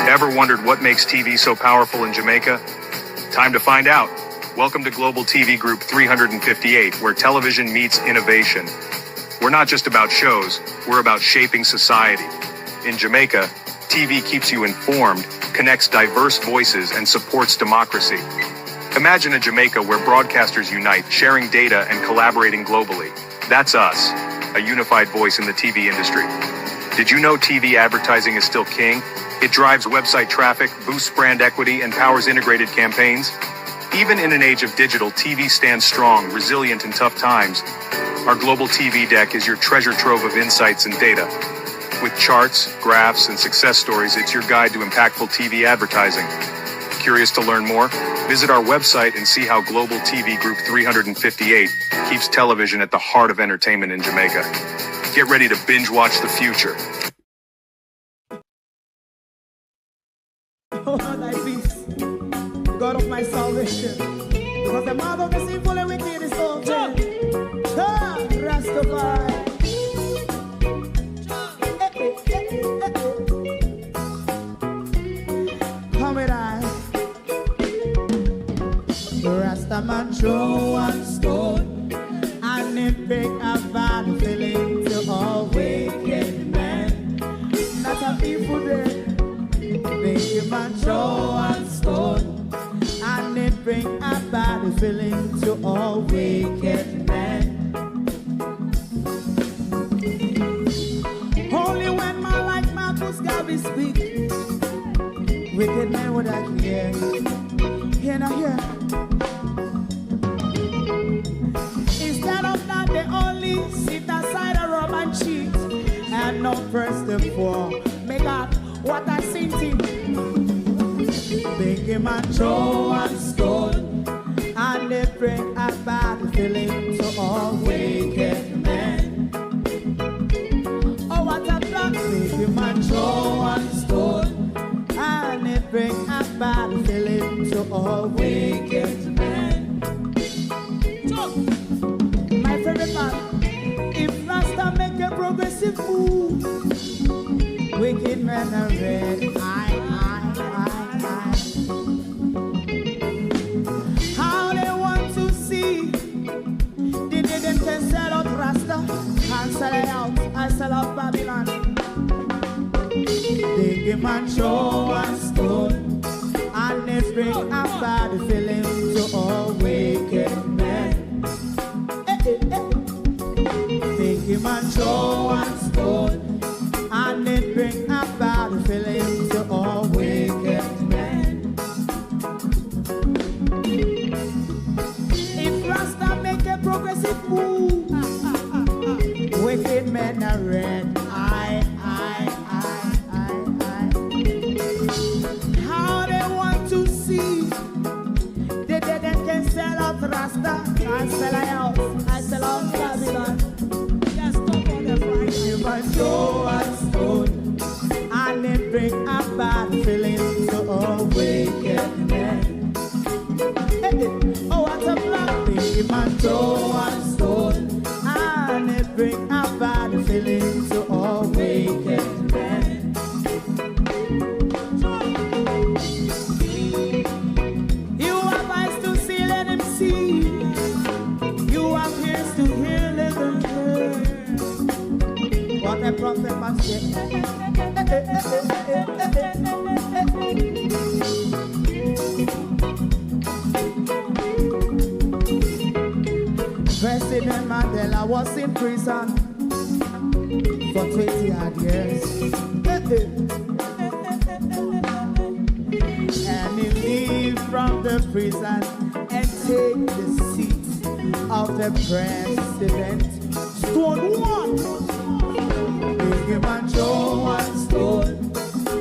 Ever wondered what makes TV so powerful in Jamaica? Time to find out. Welcome to Global TV Group 358, where television meets innovation. We're not just about shows, we're about shaping society. In Jamaica, TV keeps you informed, connects diverse voices, and supports democracy. Imagine a Jamaica where broadcasters unite, sharing data and collaborating globally. That's us, a unified voice in the TV industry. Did you know TV advertising is still king? It drives website traffic, boosts brand equity, and powers integrated campaigns. Even in an age of digital, TV stands strong, resilient in tough times. Our Global TV Deck is your treasure trove of insights and data. With charts, graphs, and success stories, it's your guide to impactful TV advertising. Curious to learn more? Visit our website and see how Global TV Group 358 keeps television at the heart of entertainment in Jamaica. Get ready to binge watch the future. Oh, thy peace, God of my salvation, because the mouth of the sinful and wicked is open. Rastafari. Come with I. Rastaman throw one stone, and it break a bad feeling to all wicked men. Not a people there. Make him a throw one stone, and it bring a bad feeling to all wicked men. Only when man like Marcus Garvey speak, wicked men would I hear. Hear now hear. Instead of that, they only sit aside and rob and cheat, and not first and four. Make up what I seen to make him a throw one stone, and they bring a bad feeling to all wicked men. Oh, what a plan! Make him a throw one stone, and they bring a bad feeling to all wicked men. So, my favorite part, if Rasta make a progressive move, wicked men are red, how they want to see the day them can sell out Rasta and sell it out, I sell out Babylon. They give man show and stone, and they bring a bad feeling to all wicked men. They give man show and stone, and they bring a bad feeling to all wicked men. If Rasta make a progressive move, wicked men are red. How they want to see the dead that can sell out Rasta and sell out, I sell out Babylon. Just stop on the price. Give a show and stone, and it bring a bad feeling to all wicked men. Oh, what a black thing, man, show and stone, and it bring a bad feeling to all wicked men. You have eyes to see, let him see. You have ears to hear, let them hear. What a prophet must say. President Mandela was in prison for 20 odd years. And he leave from the prison and take the seat of the president. Stone one, big him and throw one stone,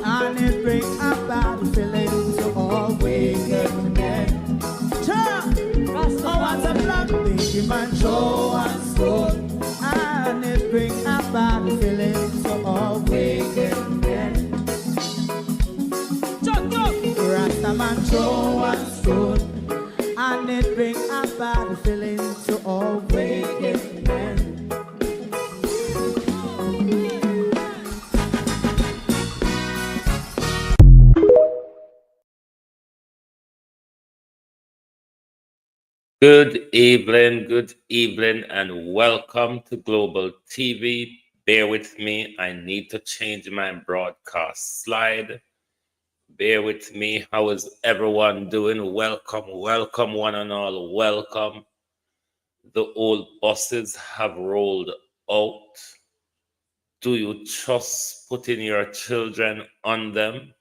and it bring a bad feeling to all wicked men. Oh, what a black big him and throw one stone, and it bring a bad feeling to all wicked men. Rastaman throw one stone, and it bring a bad feeling to all wicked men. Good evening, and welcome to Global TV. Bear with me, I need to change my broadcast slide. Bear with me. How is everyone doing? Welcome, one and all. Welcome. The old buses have rolled out. Do you trust putting your children on them?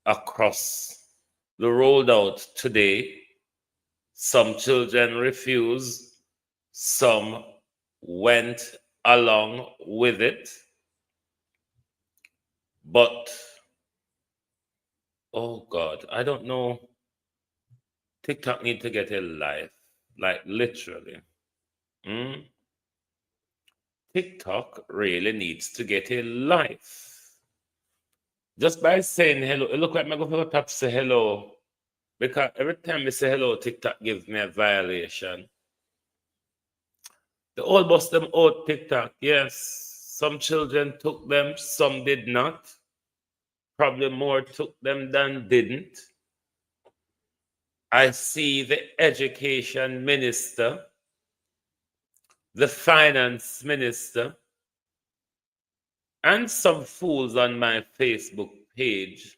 Across the rolled out today, some children refuse, some went along with it, but oh God, I don't know. TikTok need to get a life, like literally. Mm? TikTok really needs to get a life. Just by saying hello, it look like I'm going to tap say hello. Because every time I say hello, TikTok gives me a violation. The old bust them out TikTok, yes. Some children took them, some did not. Probably more took them than didn't. I see the education minister, the finance minister, and some fools on my Facebook page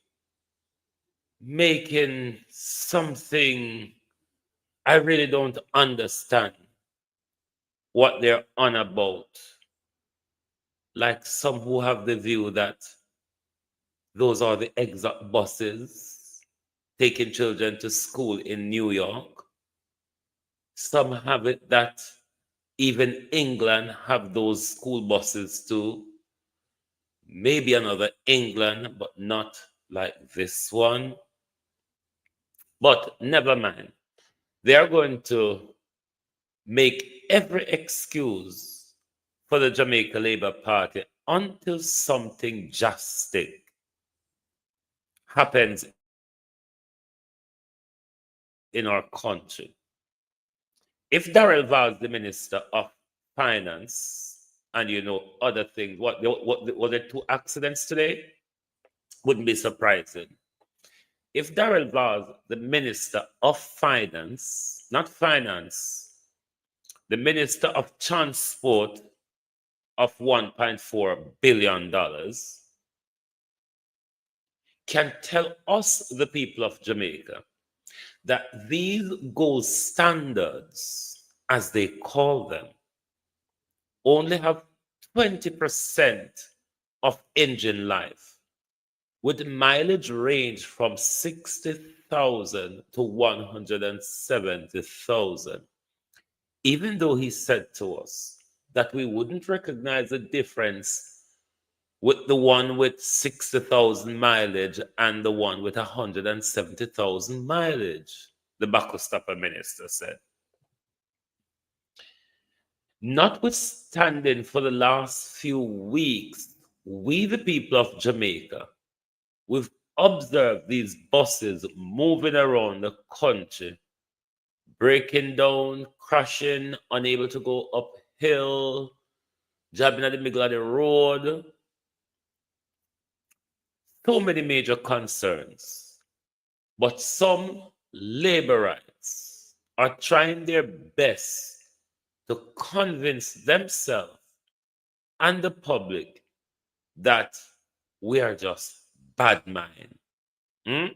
making something I really don't understand what they're on about. Like some who have the view that those are the exact buses taking children to school in New York. Some have it that even England have those school buses too. Maybe another England, but not like this one. But never mind. They are going to make every excuse for the Jamaica Labour Party until something drastic happens in our country. If Darrell Vaz, the Minister of Finance, and other things, what were there two accidents today? Wouldn't be surprising. If Darrell Vaz, the Minister of Finance, not Finance, the Minister of Transport of $1.4 billion, can tell us, the people of Jamaica, that these gold standards, as they call them, only have 20% of engine life, with mileage range from 60,000 to 170,000. Even though he said to us that we wouldn't recognize the difference with the one with 60,000 mileage and the one with 170,000 mileage, the Bakostapa minister said. Notwithstanding, for the last few weeks, we, the people of Jamaica, we've observed these buses moving around the country, breaking down, crashing, unable to go uphill, jabbing at the middle of the road. So many major concerns. But some laborites are trying their best to convince themselves and the public that we are just bad mind. Hmm?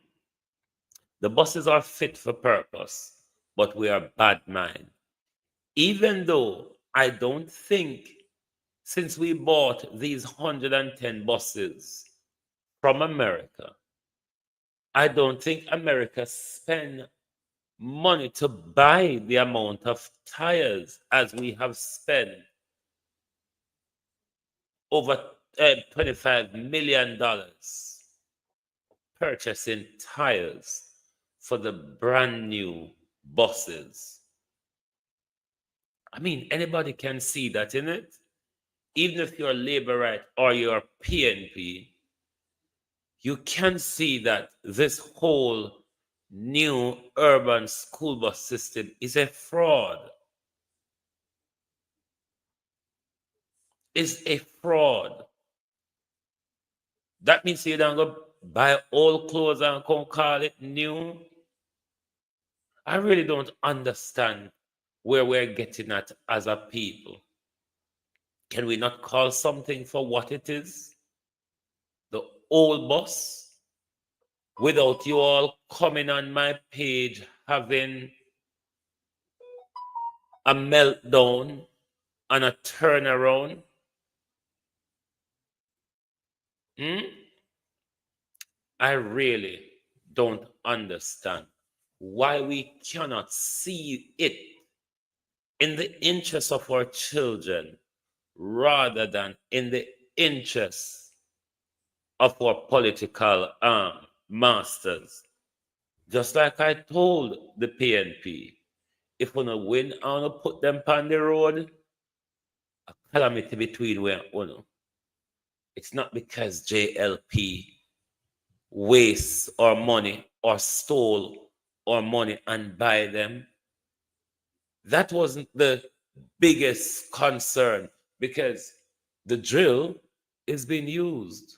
The buses are fit for purpose, but we are bad mind. Even though I don't think, since we bought these 110 buses from America, I don't think America spent money to buy the amount of tires as we have spent over $25 million purchasing tires for the brand new buses. I mean, anybody can see that in it. Even if you're Labourite or you're PNP, you can see that this whole new urban school bus system is a fraud. Is a fraud. That means you don't go buy old clothes and come call it new. I really don't understand where we're getting at as a people. Can we not call something for what it is? The old boss, without you all coming on my page having a meltdown and a turnaround. Hmm? I really don't understand why we cannot see it in the interest of our children rather than in the interest of our political masters. Just like I told the PNP, if we don't win, I want to put them on the road, a calamity between we and uno. It's not because JLP wastes our money or stole our money and buy them. That wasn't the biggest concern because the drill is being used.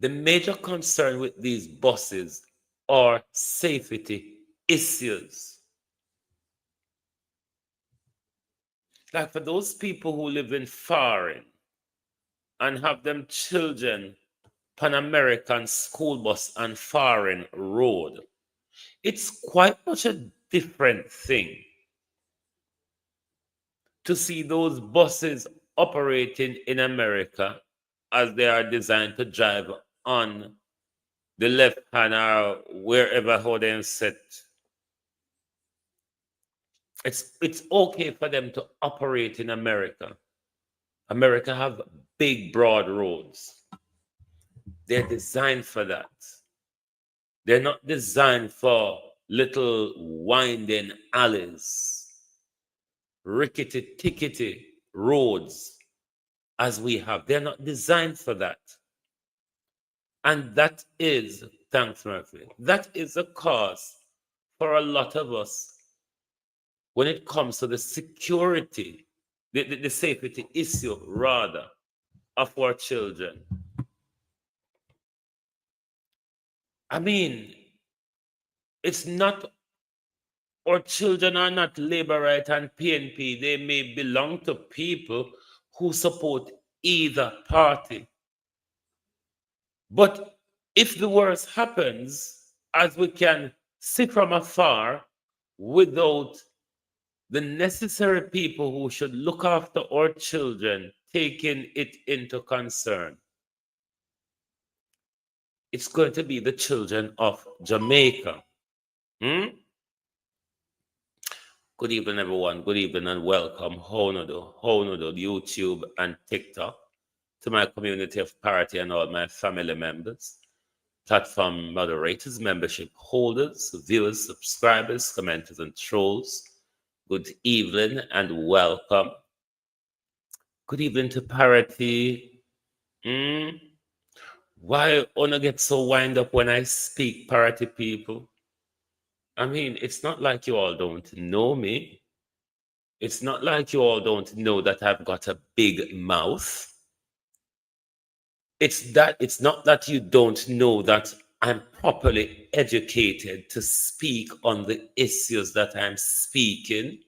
The major concern with these buses are safety issues. Like for those people who live in foreign and have them children Pan American school bus and foreign road, it's quite much a different thing to see those buses operating in America as they are designed to drive on the left hand or wherever how they set. It's okay for them to operate in America. America have big broad roads. They're designed for that. They're not designed for little winding alleys, rickety tickety roads as we have. They're not designed for that. And that is, thanks Murphy, that is a cause for a lot of us when it comes to the security, the safety issue rather of our children. I mean, it's not, our children are not Labour Right and PNP. They may belong to people who support either party. But if the worst happens, as we can sit from afar without the necessary people who should look after our children taking it into concern, it's going to be the children of Jamaica. Hmm? Good evening, everyone. Good evening and welcome. Honodo, YouTube and TikTok to my community of parity and all my family members, platform moderators, membership holders, viewers, subscribers, commenters, and trolls. Good evening and welcome. Good evening to parity. Why wanna get so wind up when I speak, parity people? I mean, it's not like you all don't know me. It's not like you all don't know that I've got a big mouth. It's not that you don't know that I'm properly educated to speak on the issues that I'm speaking.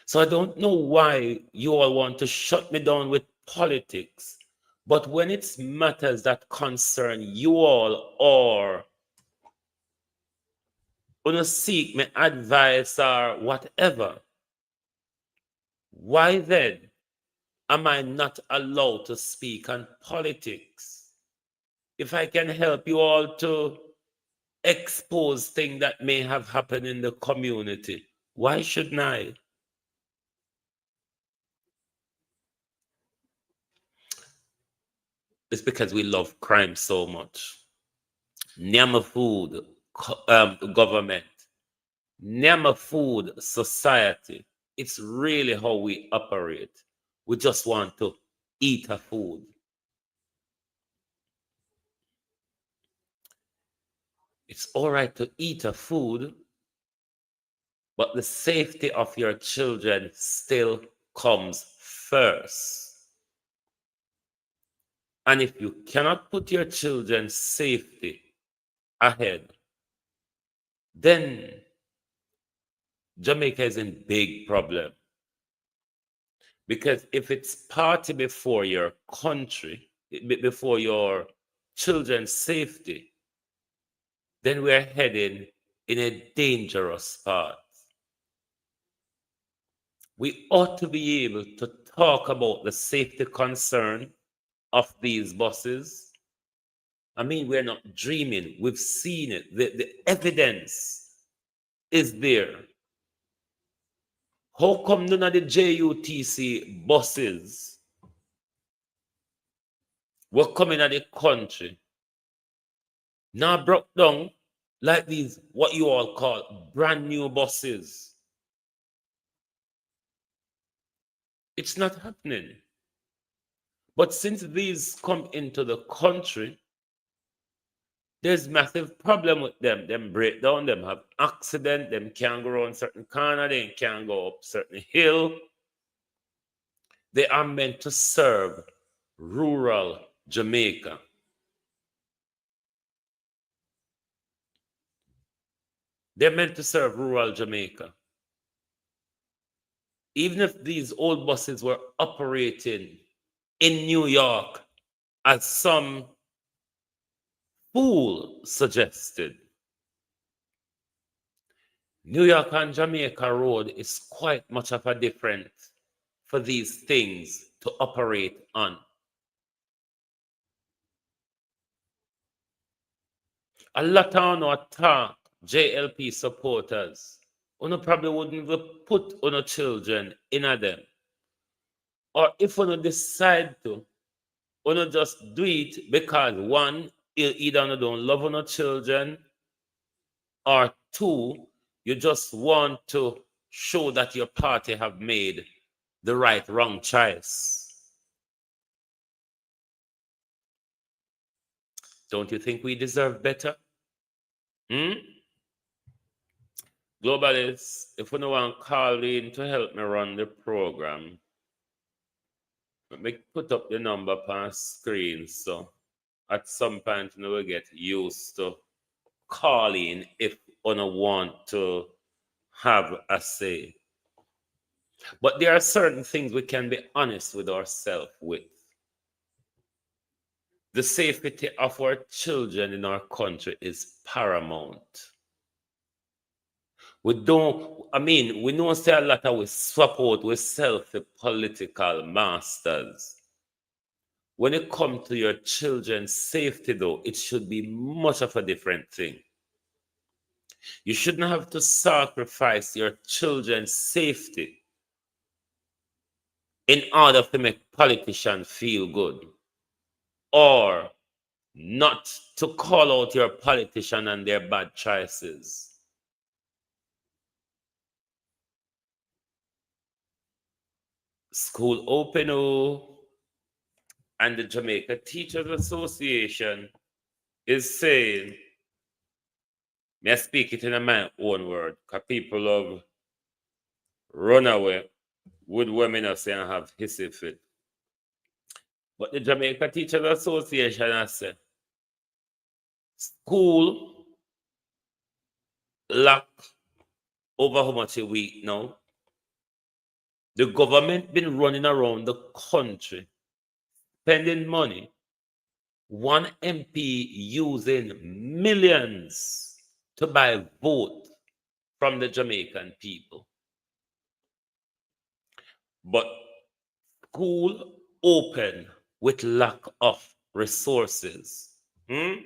So I don't know why you all want to shut me down with politics. But when it's matters that concern you all or wanna seek me advice or whatever, why then am I not allowed to speak on politics? If I can help you all to expose things that may have happened in the community, why shouldn't I? It's because we love crime so much. Nyama food government, Nyama food society. It's really how we operate. We just want to eat a food. It's all right to eat a food, but the safety of your children still comes first. And if you cannot put your children's safety ahead, then Jamaica is in big problem. Because if it's party before your country, before your children's safety, then we're heading in a dangerous path. We ought to be able to talk about the safety concern of these buses. I mean, we're not dreaming. We've seen it. The evidence is there. How come none of the JUTC buses were coming at the country now broke down like these, what you all call brand new buses? It's not happening. But since these come into the country, there's massive problem with them. Them break down, them have accident, them can't go around certain corner, they can't go up certain hill. They are meant to serve rural Jamaica. They're meant to serve rural Jamaica. Even if these old buses were operating in New York, as some fool suggested, New York and Jamaica Road is quite much of a difference for these things to operate on. A lot of no attack JLP supporters. Uno probably wouldn't even put uno children in a them. Or if uno decide to, uno just do it because one, either uno don't love uno children, or two, you just want to show that your party have made the right wrong choice. Don't you think we deserve better? Globalists, if you don't want to call in to help me run the program, let me put up the number on screen, so at some point you will get used to calling if you want to have a say. But there are certain things we can be honest with ourselves with. The safety of our children in our country is paramount. We know say a lot of we swap out with self-political masters. When it comes to your children's safety, though, it should be much of a different thing. You shouldn't have to sacrifice your children's safety in order to make politicians feel good, or not to call out your politician and their bad choices. School open, and the Jamaica Teachers Association is saying, may I speak it in my own word, because people have run away with women and say and have hissy fit. But the Jamaica Teachers Association has said, school lack over how much a week now. The government been running around the country, spending money, one MP using millions to buy vote from the Jamaican people. But school open with lack of resources. And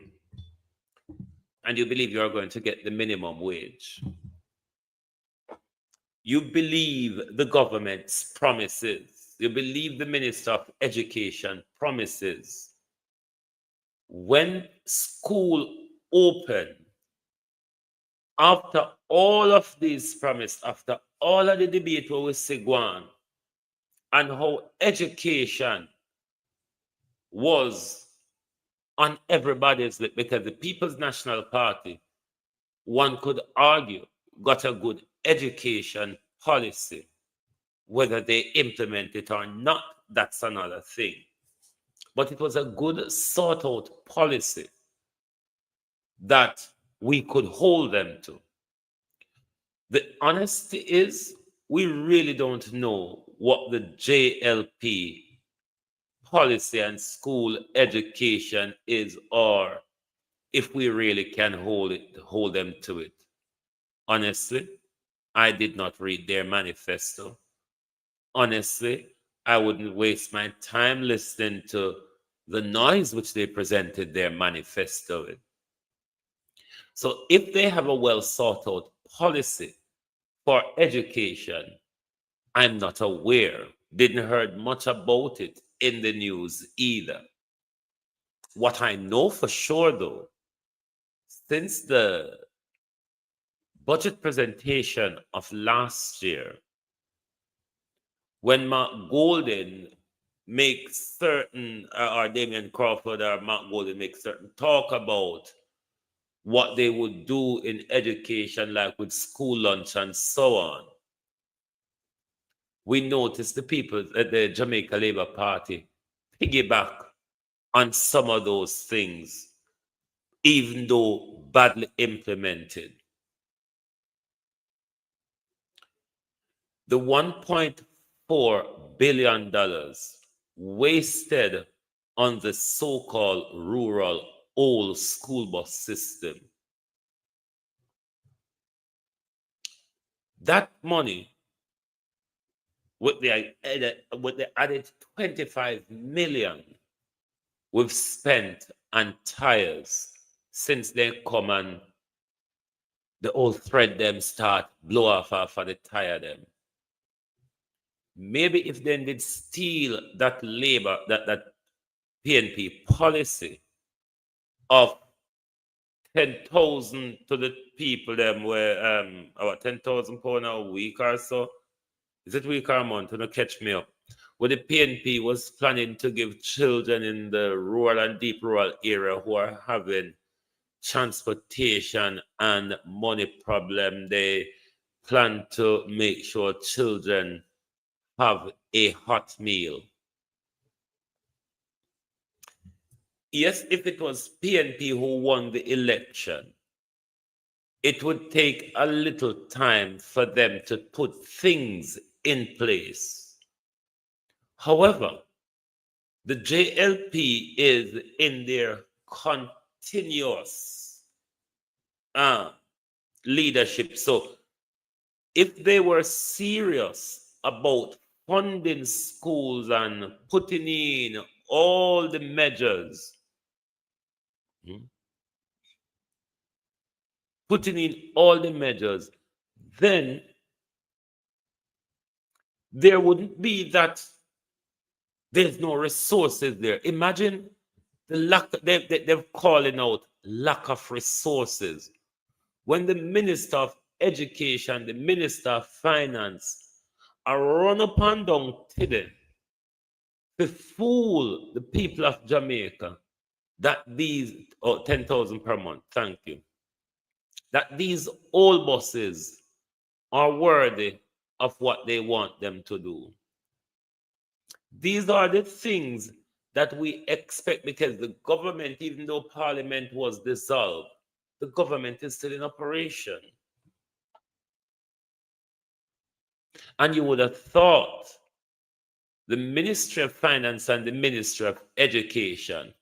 you believe you are going to get the minimum wage. You believe the government's promises. You believe the Minister of Education promises. When school open, after all of these promises, after all of the debate with Sigwan, and how education was on everybody's lip, because the People's National Party, one could argue, got a good education policy. Whether they implement it or not, that's another thing. but it was a good sort out policy that we could hold them to. The honesty is, we really don't know what the JLP policy and school education is, or if we really can hold them to it. Honestly, I did not read their manifesto. Honestly, I wouldn't waste my time listening to the noise which they presented their manifesto with. So if they have a well thought out policy for education, I'm not aware. Didn't heard much about it in the news either. What I know for sure though, since the budget presentation of last year, when Mark Golden makes certain, or Damian Crawford or Mark Golden makes certain talk about what they would do in education, like with school lunch and so on, we noticed the people at the Jamaica Labour Party piggyback on some of those things, even though badly implemented. The $1.4 billion wasted on the so-called rural old school bus system. That money, with the added 25 million we've spent on tires since they come and the old thread them start blow off of the tire them. Maybe if they did steal that labor, that PNP policy of 10,000 to the people them where about 10,000 pounds a week or so. Is it week or a month? Don't catch me up. Where the PNP was planning to give children in the rural and deep rural area who are having transportation and money problem, they plan to make sure children have a hot meal. Yes, if it was PNP who won the election, it would take a little time for them to put things in place. However, the JLP is in their continuous leadership. So if they were serious about funding schools and putting in all the measures, then there wouldn't be that there's no resources there. Imagine the lack, they're calling out lack of resources. When the Minister of Education, the Minister of Finance are run upon down to them to fool the people of Jamaica that these, 10,000 per month, thank you, that these old buses are worthy of what they want them to do. These are the things that we expect, because the government, even though Parliament was dissolved, the government is still in operation. And you would have thought the Ministry of Finance and the Ministry of Education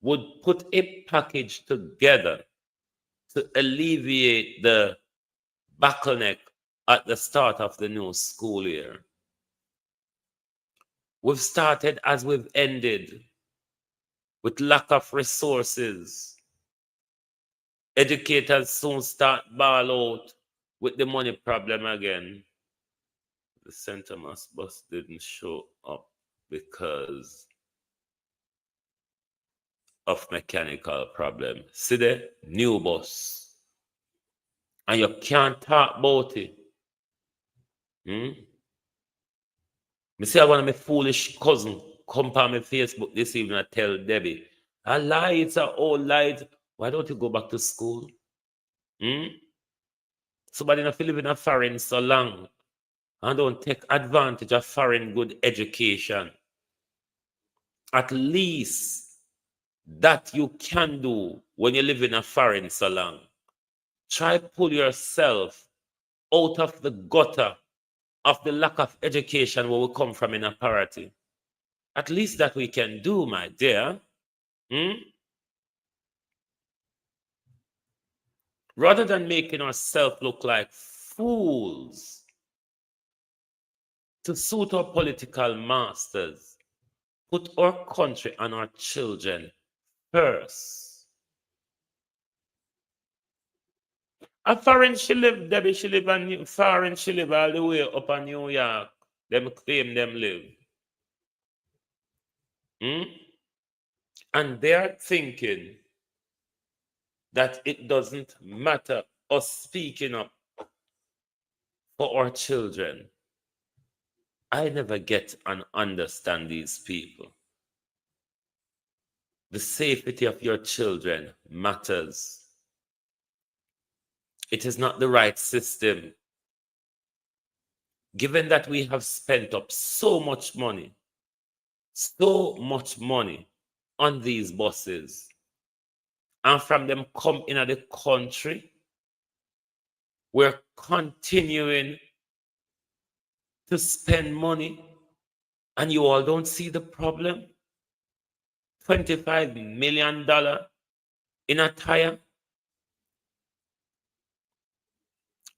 would put a package together to alleviate the bottleneck at the start of the new school year. We've started as we've ended, with lack of resources. Educators soon start ball out with the money problem again. The St. Thomas bus didn't show up because of mechanical problem. See the new bus, and you can't talk about it. Me see one of my foolish cousin come on my Facebook this evening and tell Debbie, a lie, it's a old lie. Why don't you go back to school? Somebody not live in a foreign so long and don't take advantage of foreign good education. At least that you can do when you live in a foreign so long. Try pull yourself out of the gutter of the lack of education where we come from in a parity. At least that we can do, my dear. Hmm? Rather than making ourselves look like fools to suit our political masters, put our country and our children first. A foreign she live, Debbie, she live on foreign, she live all the way up in New York. Them claim them live. Hmm? And they're thinking that it doesn't matter us speaking up for our children. I never get and understand these people. The safety of your children matters. It is not the right system. Given that we have spent up so much money on these buses, and from them come into the country, we're continuing to spend money, and you all don't see the problem. $25 million in a tire.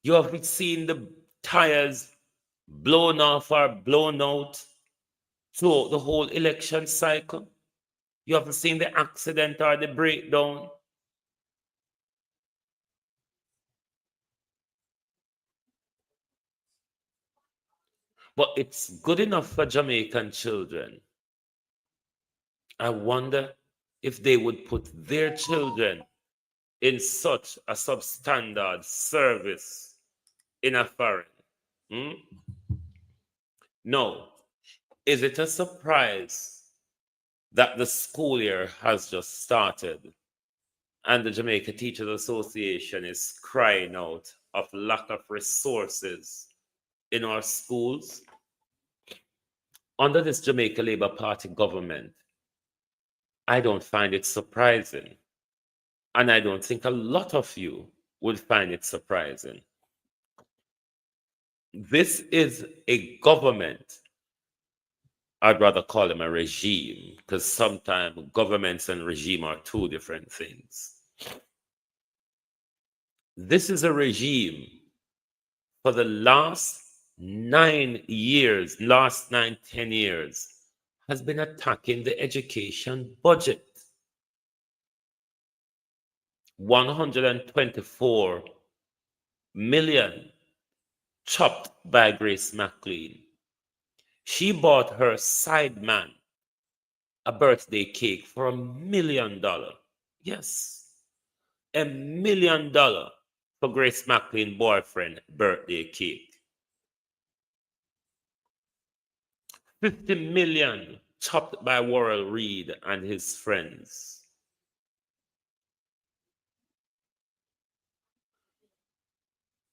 You have seen the tires blown off or blown out throughout the whole election cycle. You haven't seen the accident or the breakdown. But it's good enough for Jamaican children. I wonder if they would put their children in such a substandard service in a foreign. Hmm? No. Is it a surprise that the school year has just started and the Jamaica Teachers Association is crying out of lack of resources in our schools? Under this Jamaica Labour Party government, I don't find it surprising. And I don't think a lot of you would find it surprising. This is a government, I'd rather call them a regime, because sometimes governments and regime are two different things. This is a regime for the last 10 years has been attacking the education budget. 124 million chopped by Grace McLean. She bought her side man a birthday cake for $1 million. Yes, $1 million for Grace McLean boyfriend birthday cake. 50 million chopped by Worrell Reed and his friends.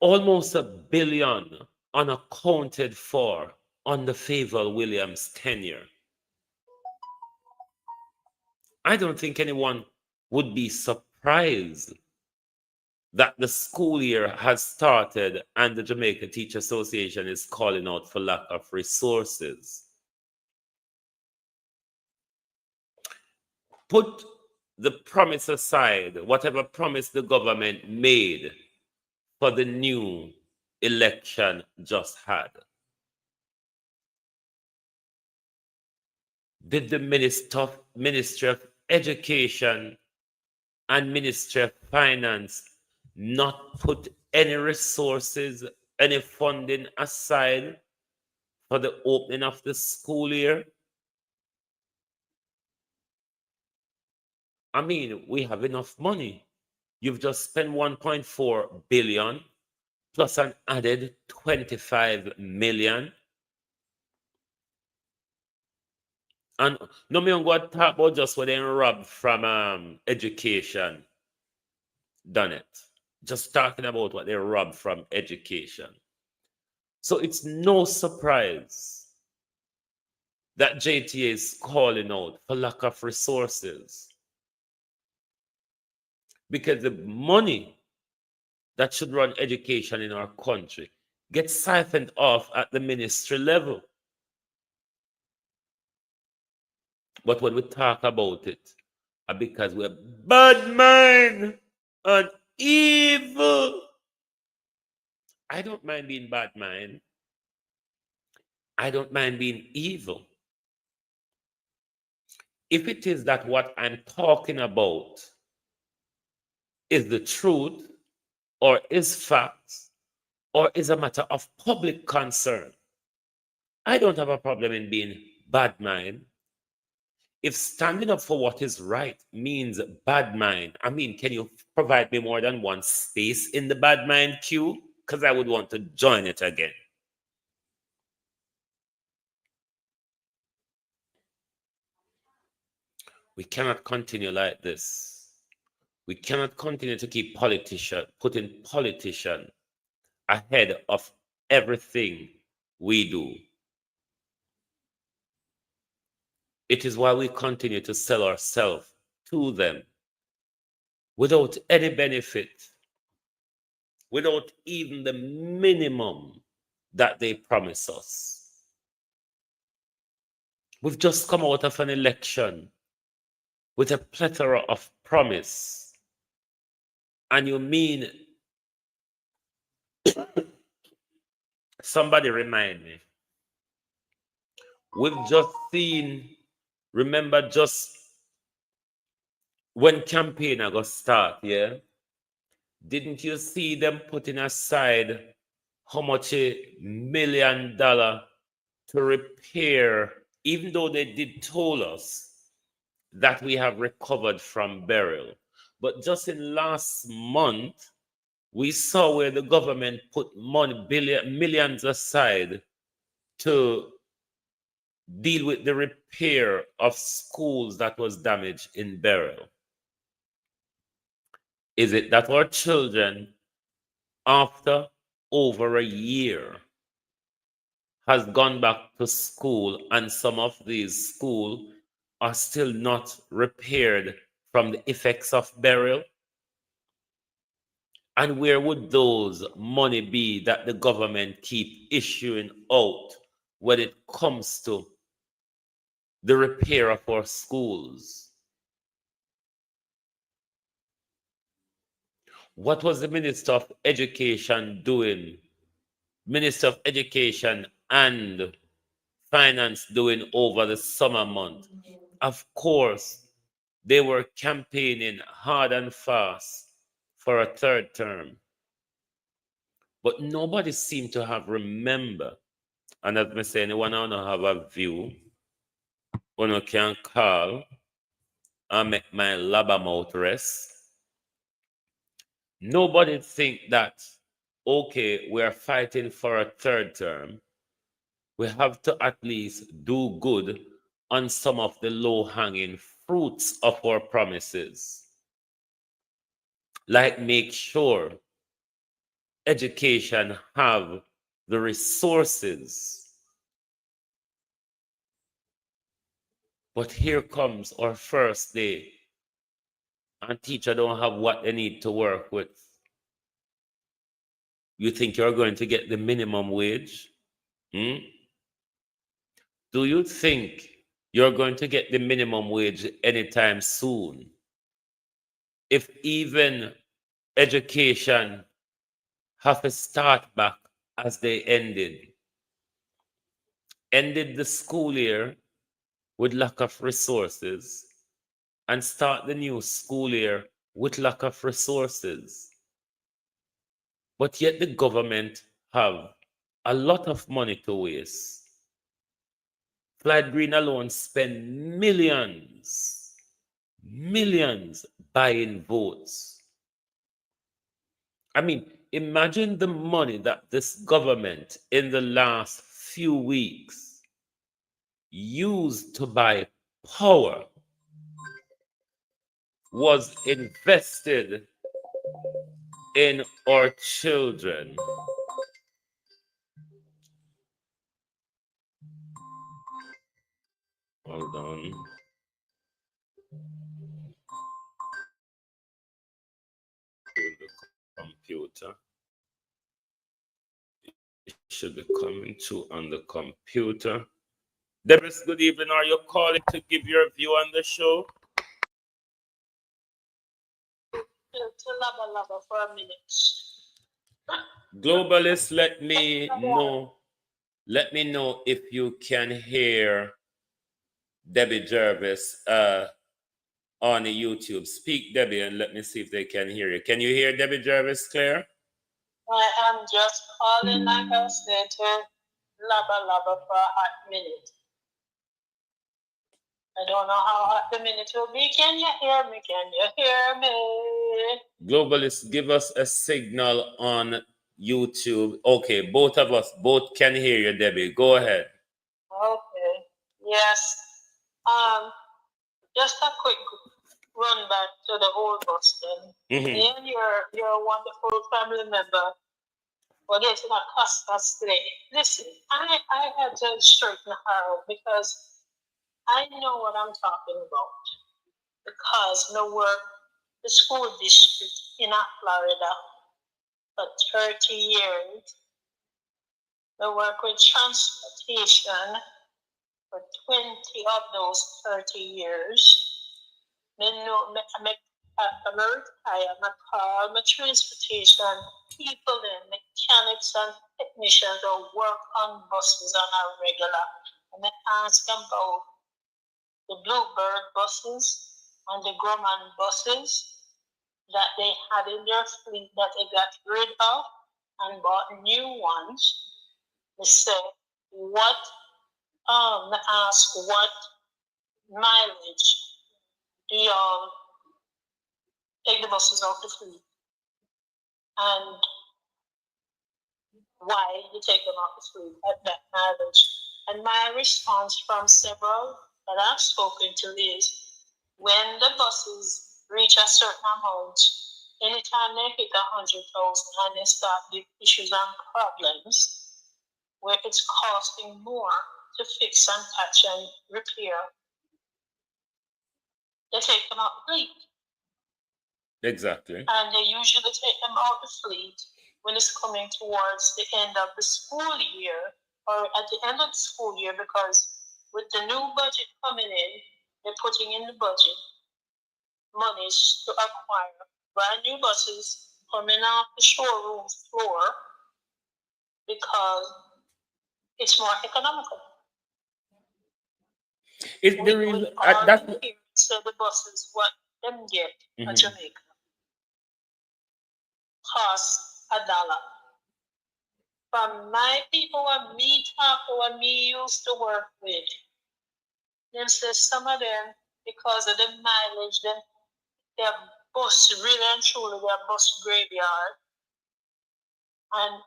Almost $1 billion unaccounted for under Favor Williams' tenure. I don't think anyone would be surprised that the school year has started and the Jamaica Teacher Association is calling out for lack of resources. Put the promise aside, whatever promise the government made for the new election just had. Did the Ministry of Education and Ministry of Finance not put any resources, any funding aside for the opening of the school year? I mean, we have enough money. You've just spent 1.4 billion plus an added 25 million. And no, me going to talk about just what they robbed from education. Done it. Just talking about what they robbed from education. So it's no surprise that JTA is calling out for lack of resources. Because the money that should run education in our country gets siphoned off at the ministry level. But when we talk about it, because we're bad mind and evil. I don't mind being bad mind. I don't mind being evil. If it is that what I'm talking about is the truth, or is facts, or is a matter of public concern, I don't have a problem in being bad mind. If standing up for what is right means bad mind, I mean, can you provide me more than one space in the bad mind queue? Because I would want to join it again. We cannot continue like this. We cannot continue to keep putting politician ahead of everything we do. It is why we continue to sell ourselves to them without any benefit, without even the minimum that they promise us. We've just come out of an election with a plethora of promise. And you mean, somebody remind me, we've just seen, remember just when campaign I got start, yeah? Didn't you see them putting aside how much $1 million to repair, even though they did told us that we have recovered from burial? But just in last month, we saw where the government put money, millions aside to deal with the repair of schools that was damaged in burial. Is it that our children, after over a year, has gone back to school, and some of these schools are still not repaired from the effects of burial? And where would those money be that the government keep issuing out when it comes to the repair of our schools? What was the Minister of Education doing? Minister of Education and Finance doing over the summer month? Of course, they were campaigning hard and fast for a third term. But nobody seemed to have remember. And as I say, anyone who don't have a view, one can call and make my labber mouth rest. Nobody think that, okay, we're fighting for a third term. We have to at least do good on some of the low-hanging fruits of our promises. Like make sure education have the resources. But here comes our first day, and teacher don't have what they need to work with. You think you're going to get the minimum wage? Do you think you're going to get the minimum wage anytime soon? If even education have to start back as they ended the school year with lack of resources, and start the new school year with lack of resources. But yet the government have a lot of money to waste. Floyd Green alone spend millions buying votes. I mean, imagine the money that this government in the last few weeks used to buy power was invested in our children. Hold on. To the computer. It should be coming to on the computer. Deborah, good evening. Are you calling to give your view on the show? To lava for a minute. Globalist, let me know. Let me know if you can hear Debbie Jervis on the YouTube. Speak, Debbie, and let me see if they can hear you. Can you hear Debbie Jervis clear? I am just calling, like I said, to lava for a hot minute. I don't know how hot the minute will be. Can you hear me? Can you hear me? Globalist, give us a signal on YouTube. Okay, both of us, both can hear you, Debbie. Go ahead. Okay. Yes. Just a quick run back to the old Boston. And your wonderful family member for getting a Custis today. Listen, I had to straighten her out because I know what I'm talking about. Because I work the school district in Florida for 30 years. I work with transportation for 20 of those 30 years. I'm a car, my transportation, people and mechanics and technicians who work on buses on a regular. And I ask them about the Bluebird buses and the Grumman buses that they had in their fleet that they got rid of and bought new ones. They say, they ask what mileage do y'all take the buses off the fleet? And why you take them off the fleet at that mileage? And my response from several that I've spoken to is, when the buses reach a certain amount, anytime they hit 100,000 and they start the issues and problems, where it's costing more to fix and patch and repair, they take them out the fleet. Exactly. And they usually take them out the fleet when it's coming towards the end of the school year or at the end of the school year, because with the new budget coming in, they're putting in the budget monies to acquire brand new buses coming off the showroom floor because it's more economical. It's the real that so the buses what them get at Jamaica cost $1. From my people and me talk what me used to work with, them say some of them, because of the mileage, their bus really and truly their bus graveyard. And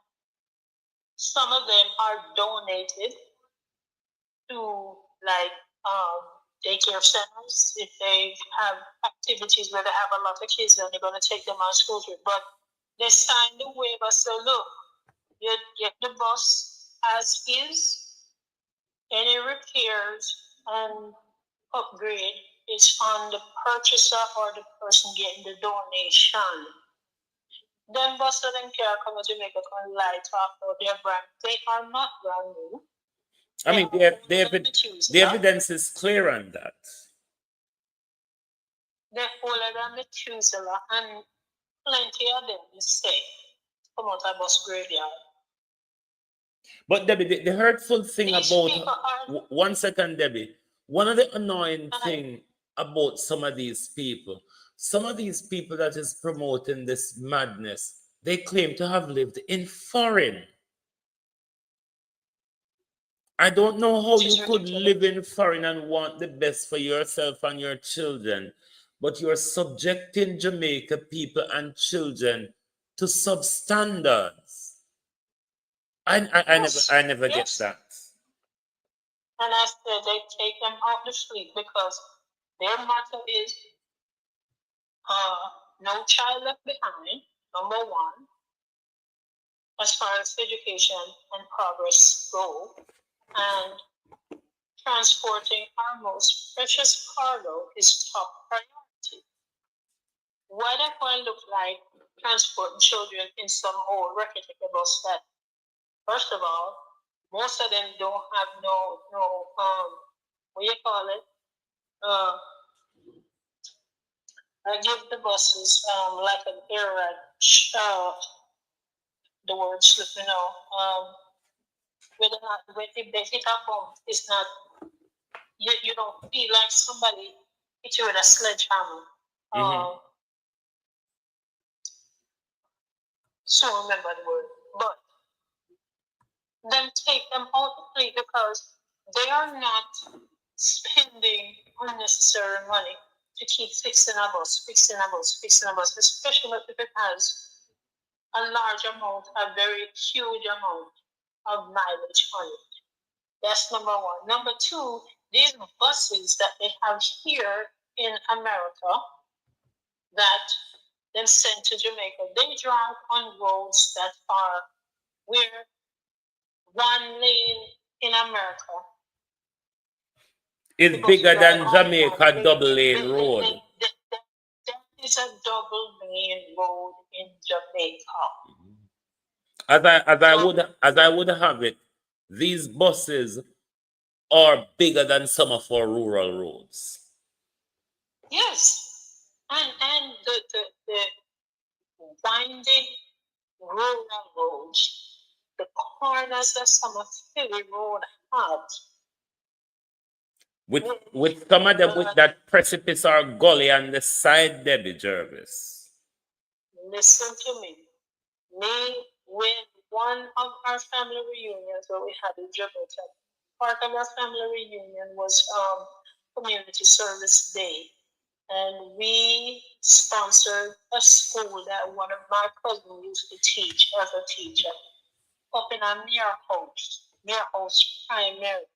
some of them are donated to like daycare centers if they have activities where they have a lot of kids and they're going to take them on school trip. But they sign the waiver, so look, you get the bus as is. Any repairs and upgrade is on the purchaser or the person getting the donation. Them buses and care come to Jamaica can lie talk about their brand. They are not brand new. I mean, the evidence is clear on that. They're older than Methuselah, and plenty of them you say come out of bus graveyard. But Debbie, the hurtful thing about 1 second, Debbie. One of the annoying thing about some of these people that is promoting this madness, they claim to have lived in foreign. I don't know how you could live in foreign and want the best for yourself and your children, but you're subjecting Jamaica people and children to substandards. I never get that. And I said they take them out the street because their motto is no child left behind, number one, as far as education and progress go. And transporting our most precious cargo is top priority. What that going to look like transporting children in some old record bus that, first of all, most of them don't have no what you call it? I give the buses like an air ride. The word slip me now. Whether or not when if they hit a bump, it's not you don't feel like somebody hit you with a sledgehammer. So remember the word, but then take them out the plate because they are not spending unnecessary money to keep fixing a bus, especially if it has a large amount, a very huge amount of mileage on it. That's number one. Number two, these buses that they have here in America that then sent to Jamaica, they drive on roads that are where one lane in America It's bigger than Jamaica double lane road. That is a double lane road in Jamaica. As I would have it, these buses are bigger than some of our rural roads. Yes, and the winding rural roads, the corners that some of Philly Road had. With some of them with that precipice or gully on the side, Debbie Jervis. Listen to me. When one of our family reunions where we had in Jamaica, part of our family reunion was community service day. And we sponsored a school that one of my cousins used to teach as a teacher up in a Mere House Primary.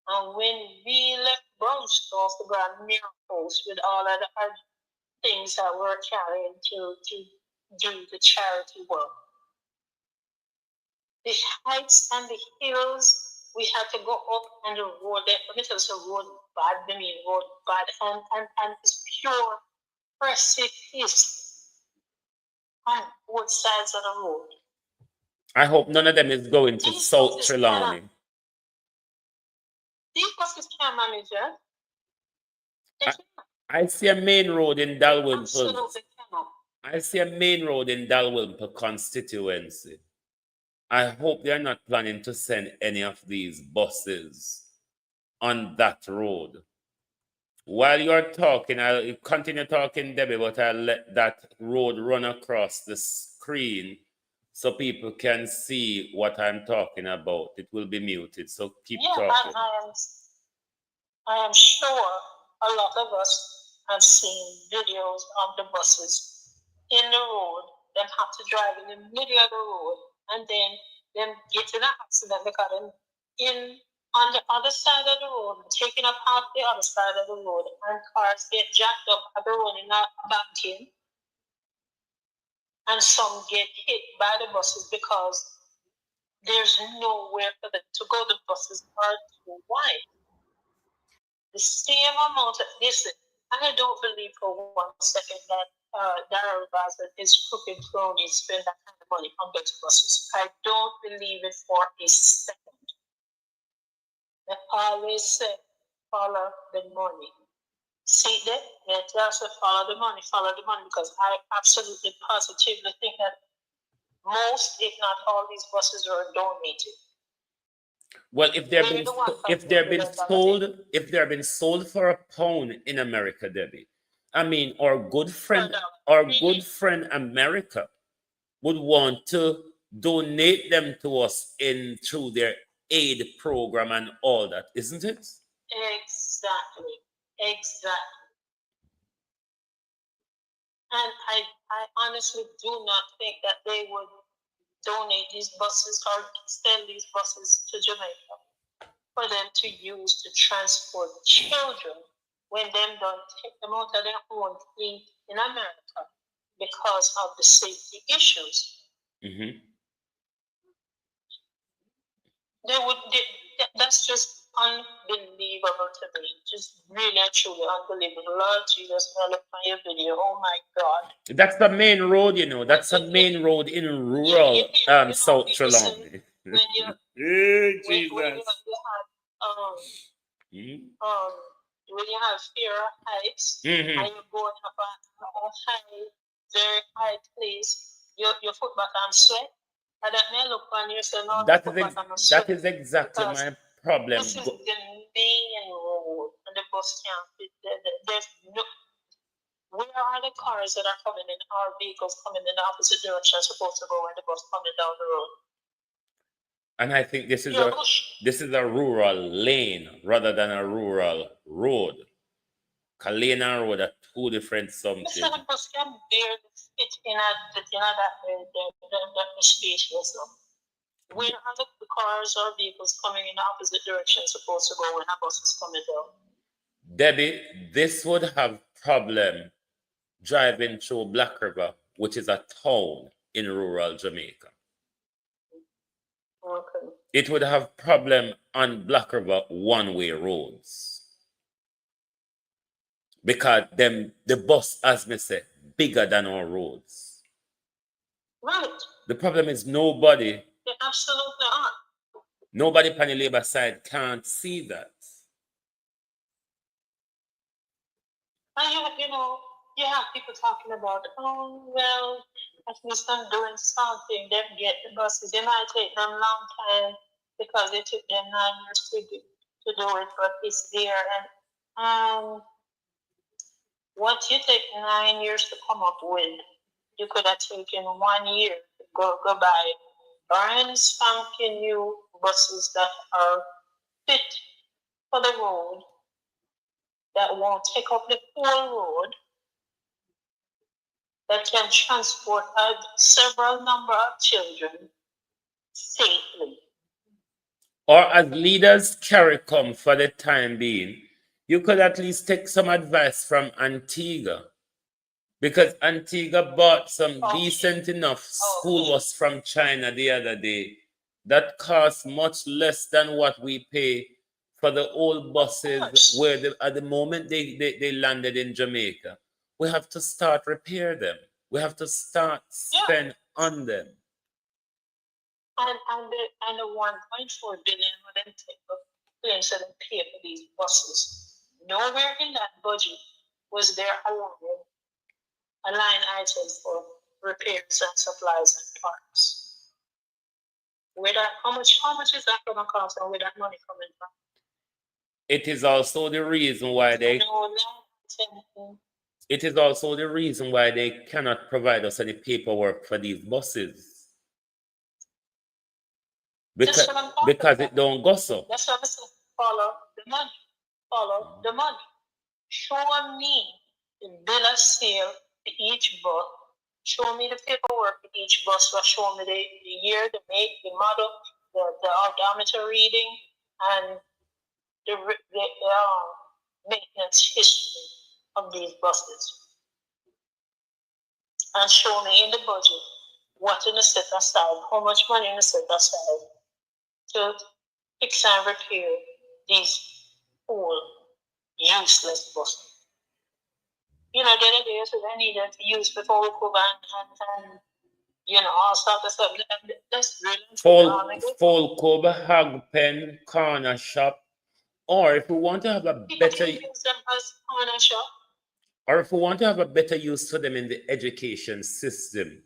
And when we left Brownstones to go to Mere House with all of the other things that we're carrying to do the charity work, the heights and the hills, we had to go up on the road. Let me tell you, road bad, and it's pure precipice on both sides of the road. I hope none of them is going to South Trelawney. These buses can't manage it. I see a main road in Dalrymple. Absolutely cannot. I see a main road in Dalrymple constituency. I hope they're not planning to send any of these buses on that road. While you're talking, I'll continue talking, Debbie, but I'll let that road run across the screen so people can see what I'm talking about. It will be muted, so keep talking. I am sure a lot of us have seen videos of the buses in the road, them have to drive in the middle of the road, and then them get in an accident because them on the other side of the road, taking up half the other side of the road, and cars get jacked up at the running banking, and some get hit by the buses because there's nowhere for them to go. The buses are too wide. The same amount of listen, I don't believe for 1 second that Darrell Bassett is crooked cronies spend that kind of money on those buses. I don't believe it for a second. They always say, follow the money. See that? They just follow the money, because I absolutely positively think that most, if not all, these buses are donated. Well, if they're been sold for £1 in America, Debbie, I mean, our good friend America would want to donate them to us through their aid program and all that, isn't it? Exactly. And I honestly do not think that they would donate these buses or send these buses to Jamaica for them to use to transport children when them don't take them out of their own fleet in America because of the safety issues. Mm-hmm. That's just unbelievable to me. Just really and truly unbelievable. Lord Jesus, when I look on your video, oh my God. That's the main road, you know. That's the main road in rural South Trelawny. When you Hey, when Jesus. you had when you have fear of heights Mhm. and you're going up a high, very high place, your foot back and sweat. And that may look on you and say, no, my foot back and That sweat. is exactly Because my problem. this is the main road and the bus can't fit there. There's no, where are the cars that are coming in, our vehicles coming in the opposite direction supposed to go when the bus coming down the road? And I think this is Yeah, a rural lane rather than a rural road. Lane and road are two different something. the bus can barely fit in that space yourself. Where are the cars or vehicles coming in the opposite direction supposed to go when a bus is coming down? Debbie, this would have problem driving through Black River, which is a town in rural Jamaica. Okay. It would have problem on Black River one-way roads. Because the bus, as me say, bigger than our roads. Right. The problem is nobody They absolutely are. Nobody on the Labour side can't see that. And you have people talking about, oh, well, at least I'm doing something. They get the buses. It might take them a long time because it took them 9 years to do it, but it's there. And what you take 9 years to come up with, you could have taken 1 year to go by brand spanking new buses that are fit for the road, that won't take up the whole road, that can transport several number of children safely. Or as leaders carry come for the time being, you could at least take some advice from Antigua. Because Antigua bought some decent enough school bus from China the other day that costs much less than what we pay for the old buses where at the moment they landed in Jamaica. We have to start repair them. We have to start spend on them. And the 1.4 billion would then take the place and pay for these buses. Nowhere in that budget was there a line item for repairs and supplies and parts. How much is that going to cost, and where that money coming from? It is also the reason why they cannot provide us any paperwork for these buses. Because it don't go so. That's what I said. Follow the money. Follow the money. Show me the bill of sale for each bus. Show me the paperwork for each bus. Show me the year, the make, the model, the odometer reading, and the maintenance history of these buses. And show me in the budget what in the set aside, how much money in the set aside to fix and repair these old, useless buses. The other day, so they needed to use before we could and all sorts of stuff. That's really Full cover, hog pen, corner shop. Or if we want to have a better use them as corner shop. Or if we want to have a better use for them in the education system,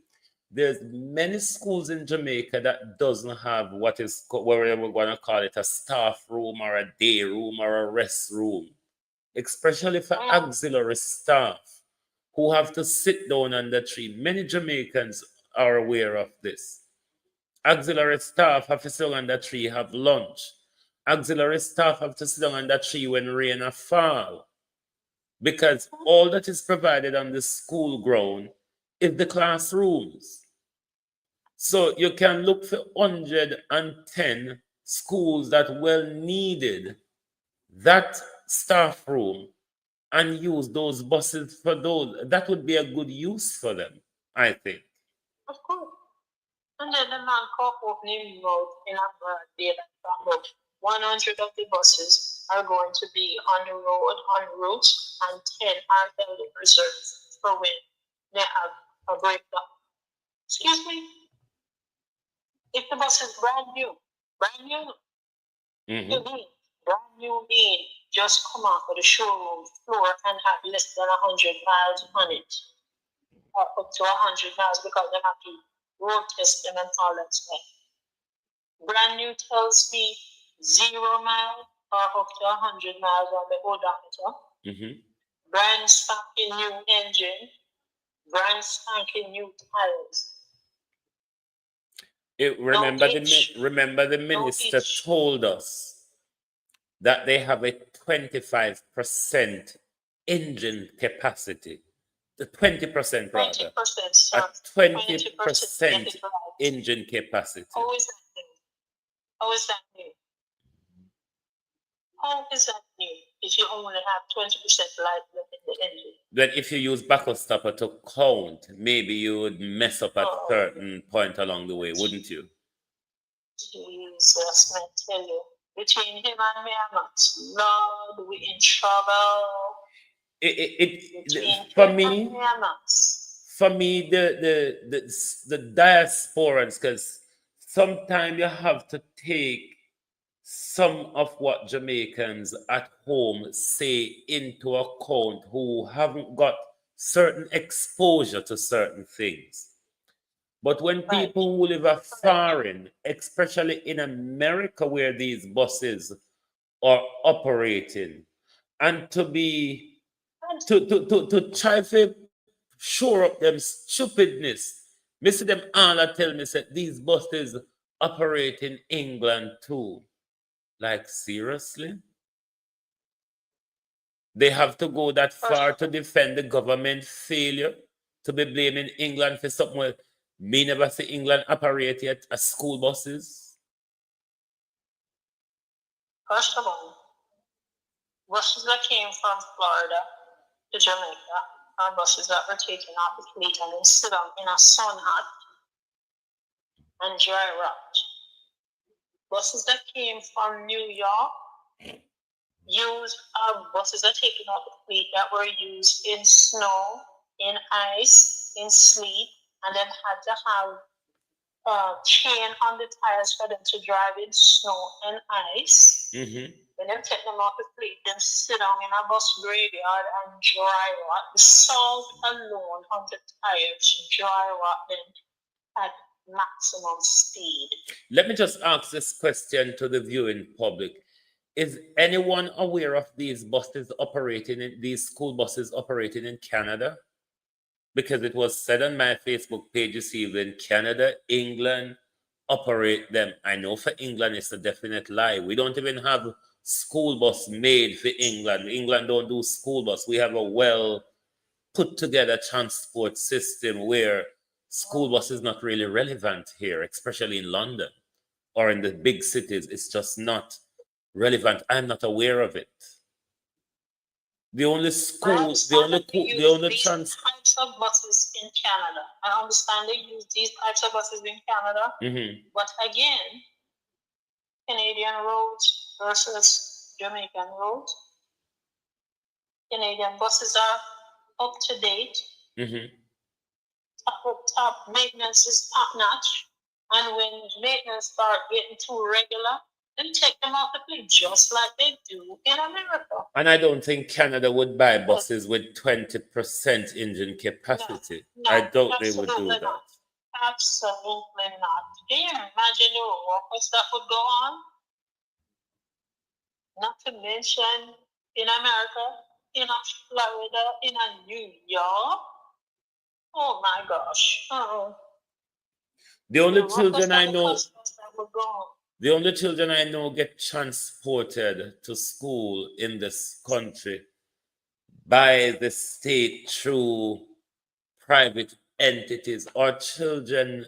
there's many schools in Jamaica that doesn't have what we're going to call it a staff room or a day room or a rest room, especially for auxiliary staff who have to sit down on the tree. Many Jamaicans are aware of this. Auxiliary staff have to sit on the tree, have lunch. Auxiliary staff have to sit down on the tree when rain or fall. Because all that is provided on the school ground is the classrooms. So you can look for 110 schools that well needed that staff room and use those buses for those. That would be a good use for them, I think. Of course. And then the man caught opening road in a day like that. 100 of the buses are going to be on the road, en route, and 10 are held in reserve for when they have a breakdown. Excuse me? If the bus is brand new, Mhm. you mean brand new mean just come off of the showroom floor and have less than 100 miles on it, or up to 100 miles because they have to road test them and all that stuff. Brand new tells me 0 mile or up to 100 miles on the odometer. Mhm. Brand spanking new engine, brand spanking new tires. Remember hitch. remember the No minister hitch. told us that they have a 25% engine capacity. The 20% rather. 20%, A sir. 20% Get it right. engine capacity. How is that new? How is that new? How is that new if you only have 20% life left in the engine? Then if you use backup stopper to count, maybe you would mess up at Oh, certain point along the way, wouldn't you? Jesus, I tell you. Between him and me, I'm not. Lord, we in trouble. For me, the diasporans, because sometimes you have to take some of what Jamaicans at home say into account who haven't got certain exposure to certain things. But when Right. people who live a foreign, especially in America where these buses are operating, and to try to shore up them stupidness. Me see them all are tell me that these buses operate in England too. Like seriously? They have to go that far to defend the government failure to be blaming England for something where me never see England operate yet as school buses. First of all, buses that came from Florida to Jamaica are buses that were taken off the fleet and then sit on in a sun hut and dry rot. Buses that came from New York buses that taken off the fleet that were used in snow, in ice, in sleet, and then had to have chain on the tires for them to drive in snow and ice. Mm-hmm. When them take them off the fleet, them sit down in a bus graveyard and dry rot. The salt alone on the tires dry rot them at maximum speed. Let me just ask this question to the viewing public. Is anyone aware of these school buses operating in Canada? Because it was said on my Facebook page this evening, Canada, England operate them. I know for England it's a definite lie. We don't even have school bus made for England. England don't do school bus. We have a well put together transport system where school bus is not really relevant here, especially in London or in the big cities. It's just not relevant. I'm not aware of it. The only school, the only these types of buses in Canada. I understand they use these types of buses in Canada, but again, Canadian roads versus Jamaican roads. Canadian buses are up to date. Top maintenance is top notch, and when maintenance start getting too regular, then take them off the fleet just like they do in America. And I don't think Canada would buy buses with 20% engine capacity. No, I doubt they would do that. Not. Absolutely not. Can you imagine the workers that would go on? Not to mention in America, in Florida, in New York. Oh my gosh. The only children I know get transported to school in this country by the state through private entities or children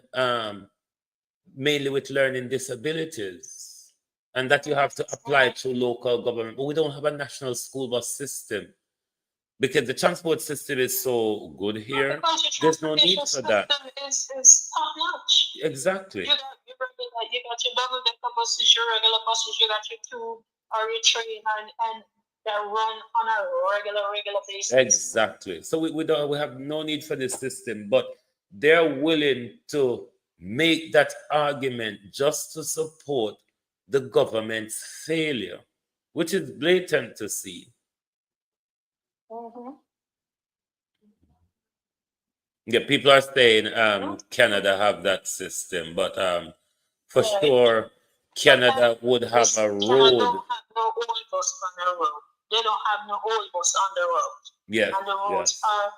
mainly with learning disabilities, and that you have to apply to local government. But we don't have a national school bus system. because the transport system is so good here. Because your There's no need transportation for that. system is top notch. Exactly. You got your double decker buses, your regular buses, you got your two or your train and that run on a regular basis. Exactly. So we have no need for this system, but they're willing to make that argument just to support the government's failure, which is blatant to see. Mm-hmm. Yeah, people are saying Canada have that system, but for Right. sure Canada would have a Canada road. don't have no old bus on the road. They don't have no old bus on the road. Yeah, And the roads yes. are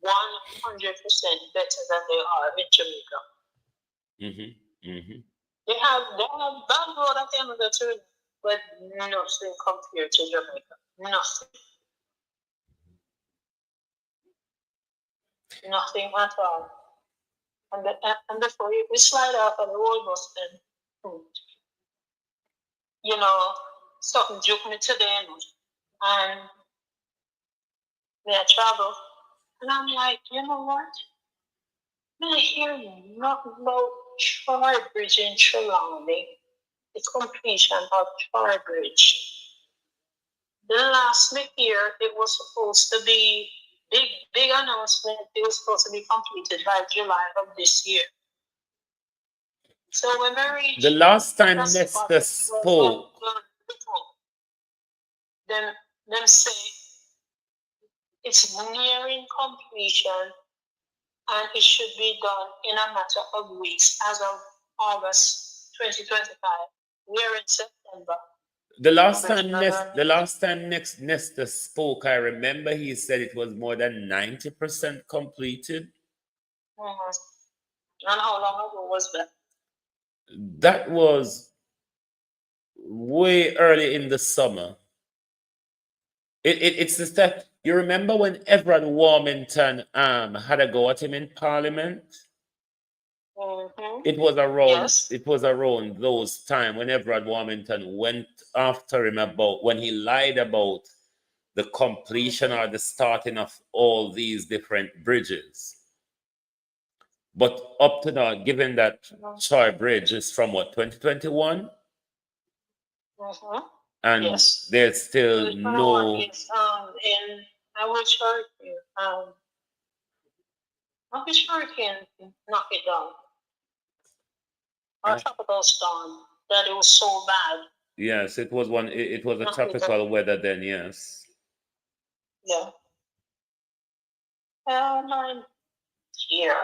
100% better than they are in Jamaica. They have bad road at Canada too, but nothing compared to Jamaica. Nothing. Nothing at all. And before you slide off on the old bus, then something took me today, and I travel, and I'm like, you know what? I hear nothing about Troy Bridge in Trelawney. The completion of Troy Bridge. The last year, it was supposed to be big announcement. It was supposed to be completed by July of this year. So when we reached the last time Nesta spoke, them say it's nearing completion and it should be done in a matter of weeks as of August 2025. We're in September. the last time Nesta spoke, I remember he said it was more than 90% completed. Mm-hmm. And how long ago was that? That was way early in the summer. It's the stuff. You remember when Everett Warmington had a go at him in Parliament? Mm-hmm. It was around Yes. it was around those time when Everett Warmington went after him about when he lied about the completion or the starting of all these different bridges. But up to now, given that Troy Bridge is from what, 2021? Mm-hmm. And Yes. there's still no. Yes, and I will sure I'll be sure it can knock it down. Our tropical storm that it was so bad. Yes, it was one. It was a tropical weather then. Yes. Yeah. I'm here.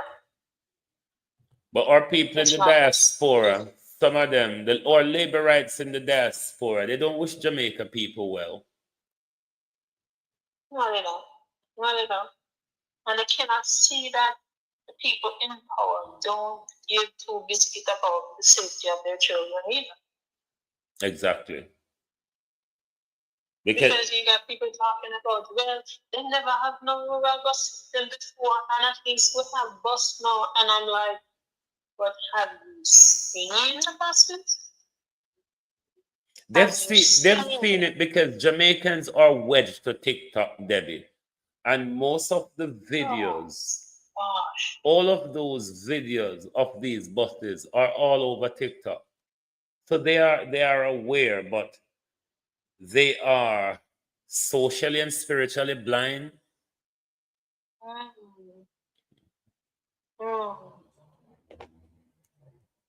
But our people in the diaspora, some of them, our labor rights in the diaspora, they don't wish Jamaica people well. Not at all. Not at all. And they cannot see that the people in power don't give two biscuits about the safety of their children either. Exactly. Because you got people talking about, well, they never have no bus system before, and at least we have bus now. And I'm like, but have you seen the buses? They've seen it because Jamaicans are wedged to TikTok, Debbie. And most of the videos, all of those videos of these buses are all over TikTok. So they are aware, but they are socially and spiritually blind.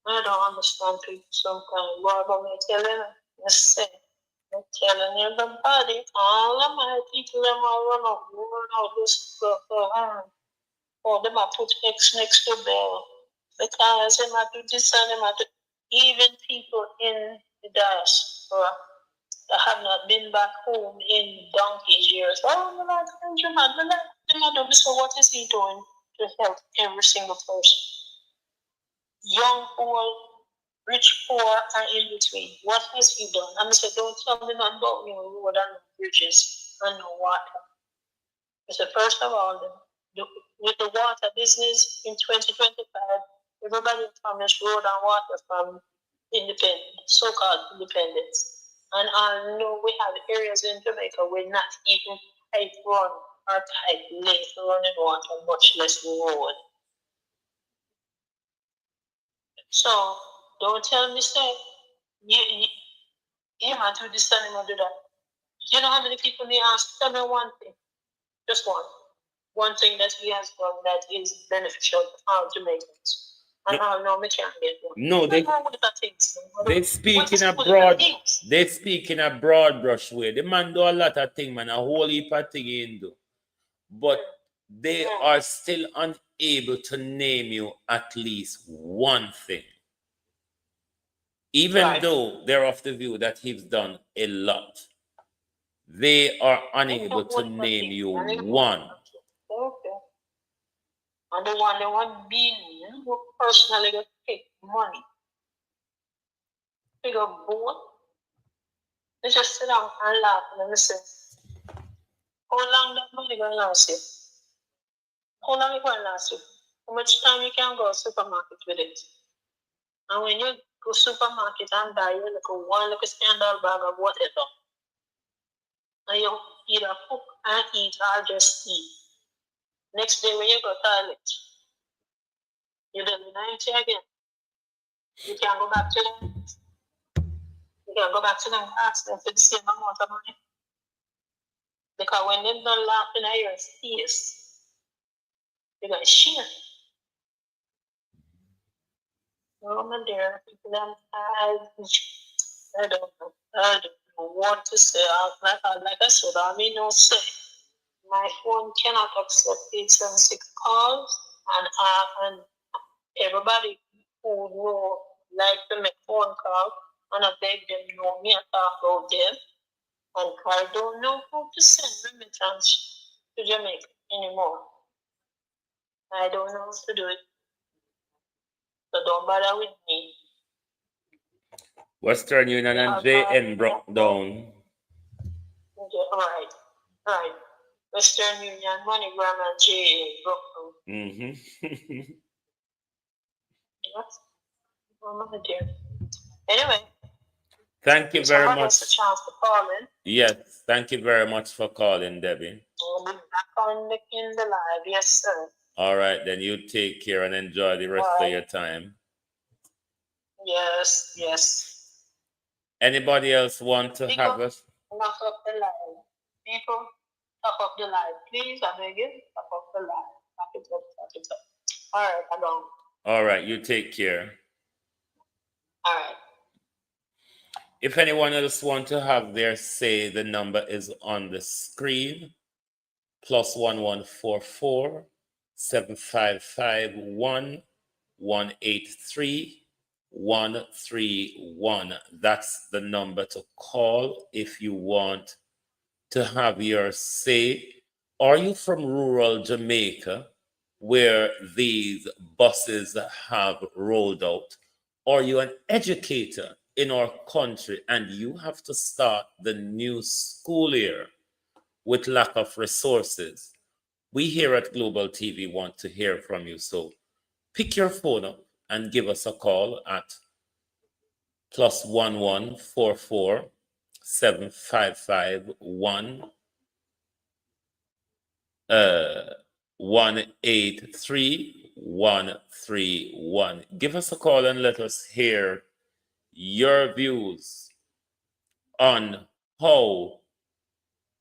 I don't understand people sometimes. Lord, I'm telling everybody, all of my people, them are run out this stuff. Or them are put X next to Bell. Because they might do this and they might do, even people in the diaspora that have not been back home in donkey's years. Oh, my God, so what is he doing to help every single person? Young, old, rich, poor, and in between. What has he done? I said, don't tell me nothing about no road and no bridges and no water. I said, first of all, with the water business in 2025, everybody promised road and water from so-called independence. And I know we have areas in Jamaica where not even pipe run. or tight lake running water, much less road. So don't tell me, say, you man do this and you do that. You know how many people they ask? Tell me one thing, just one. One thing that he has done that is beneficial to all Jamaicans. And all know me can't get one. No, they speak in a broad brush way. The man do a lot of things, man, a whole heap of things he do. But they are still unable to name you at least one thing. Even though they're of the view that he's done a lot, they are unable to name you one. Okay. And the one being who personally get take money. Figure both. They just sit down and laugh and they say, how long that money gonna last you? How long it gonna last you? How much time you can go to supermarket with it? And when you go supermarket and buy you like one little standard bag of whatever, and you either cook and eat or just eat. Next day when you go to the toilet, you don't empty again. You can go back to them. You can go back to them and ask them for the same amount of money. Because when they're done laughing at your face, you're going to share. Oh, my dear, I don't know. I don't know what to say. Like I said, I mean, no say. My phone cannot accept 876 calls, and everybody who know like to make phone calls, and I beg them know me and talk about them. And I don't know how to send remittance to Jamaica anymore. I don't know how to do it. So don't bother with me. Western Union and JN broke down. Okay, all right. Western Union, MoneyGram, and JN broke down. Mm-hmm. Yes. Oh, my dear. Anyway. Thank you very much. A chance to call in. Yes, thank you very much for calling, Debbie. We'll be back on in the live, yes, sir. All right, then you take care and enjoy the rest of your time. Yes. Anybody else want to have us? Knock up the live. People, top up the live. Please, I beg you, top up the live. Top it up. All right, I'm on. All right, you take care. All right. If anyone else want to have their say, the number is on the screen. +1144 755 183 131. That's the number to call if you want to have your say. Are you from rural Jamaica where these buses have rolled out? Are you an educator in our country and you have to start the new school year with lack of resources? We here at Global TV want to hear from you. So pick your phone up and give us a call at +1144 755 183 131. Give us a call and let us hear your views on how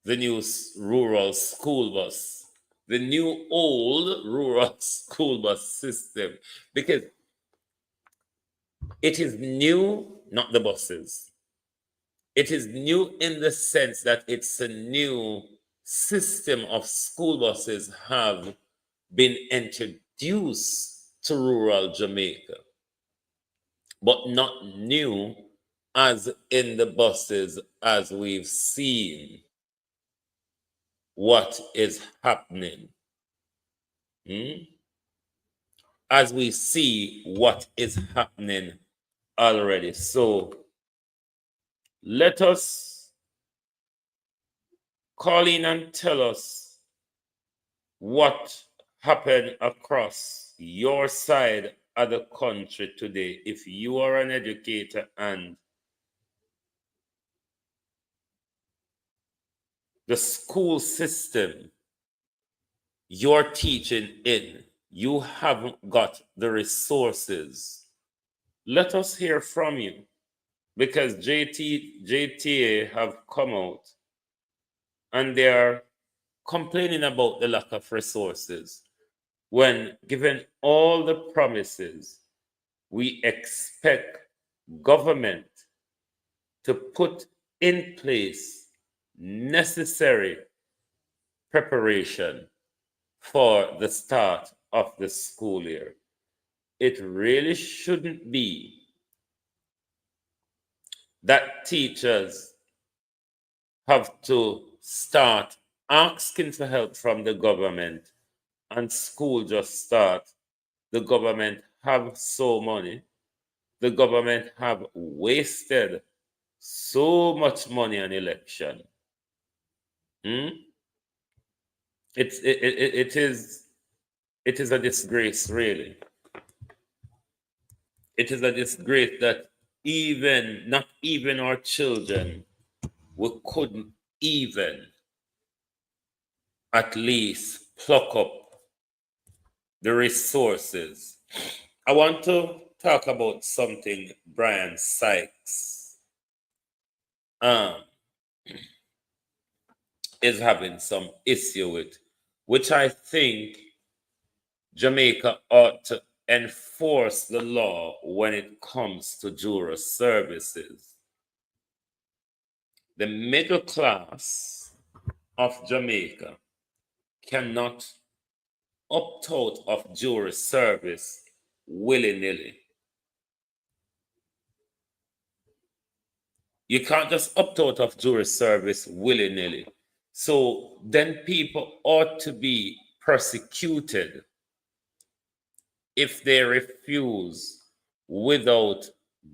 the new rural school bus, the new old rural school bus system, because it is new, not the buses. It is new in the sense that it's a new system of school buses have been introduced to rural Jamaica, but not new as in the buses as we've seen what is happening. As we see what is happening already. So let us call in and tell us what happened across your side of the country today. If you are an educator and the school system you're teaching in, you haven't got the resources, let us hear from you, because JTA have come out and they are complaining about the lack of resources when, given all the promises, we expect government to put in place necessary preparation for the start of the school year. It really shouldn't be that teachers have to start asking for help from the government and school just start. The government have so money. The government have wasted so much money on election. It is a disgrace, really. It is a disgrace that not even our children, we couldn't even at least pluck up the resources. I want to talk about something Brian Sykes is having some issue with, which I think Jamaica ought to enforce the law when it comes to juror services. The middle class of Jamaica cannot opt out of jury service willy-nilly. You can't just opt out of jury service willy-nilly. So then people ought to be persecuted if they refuse without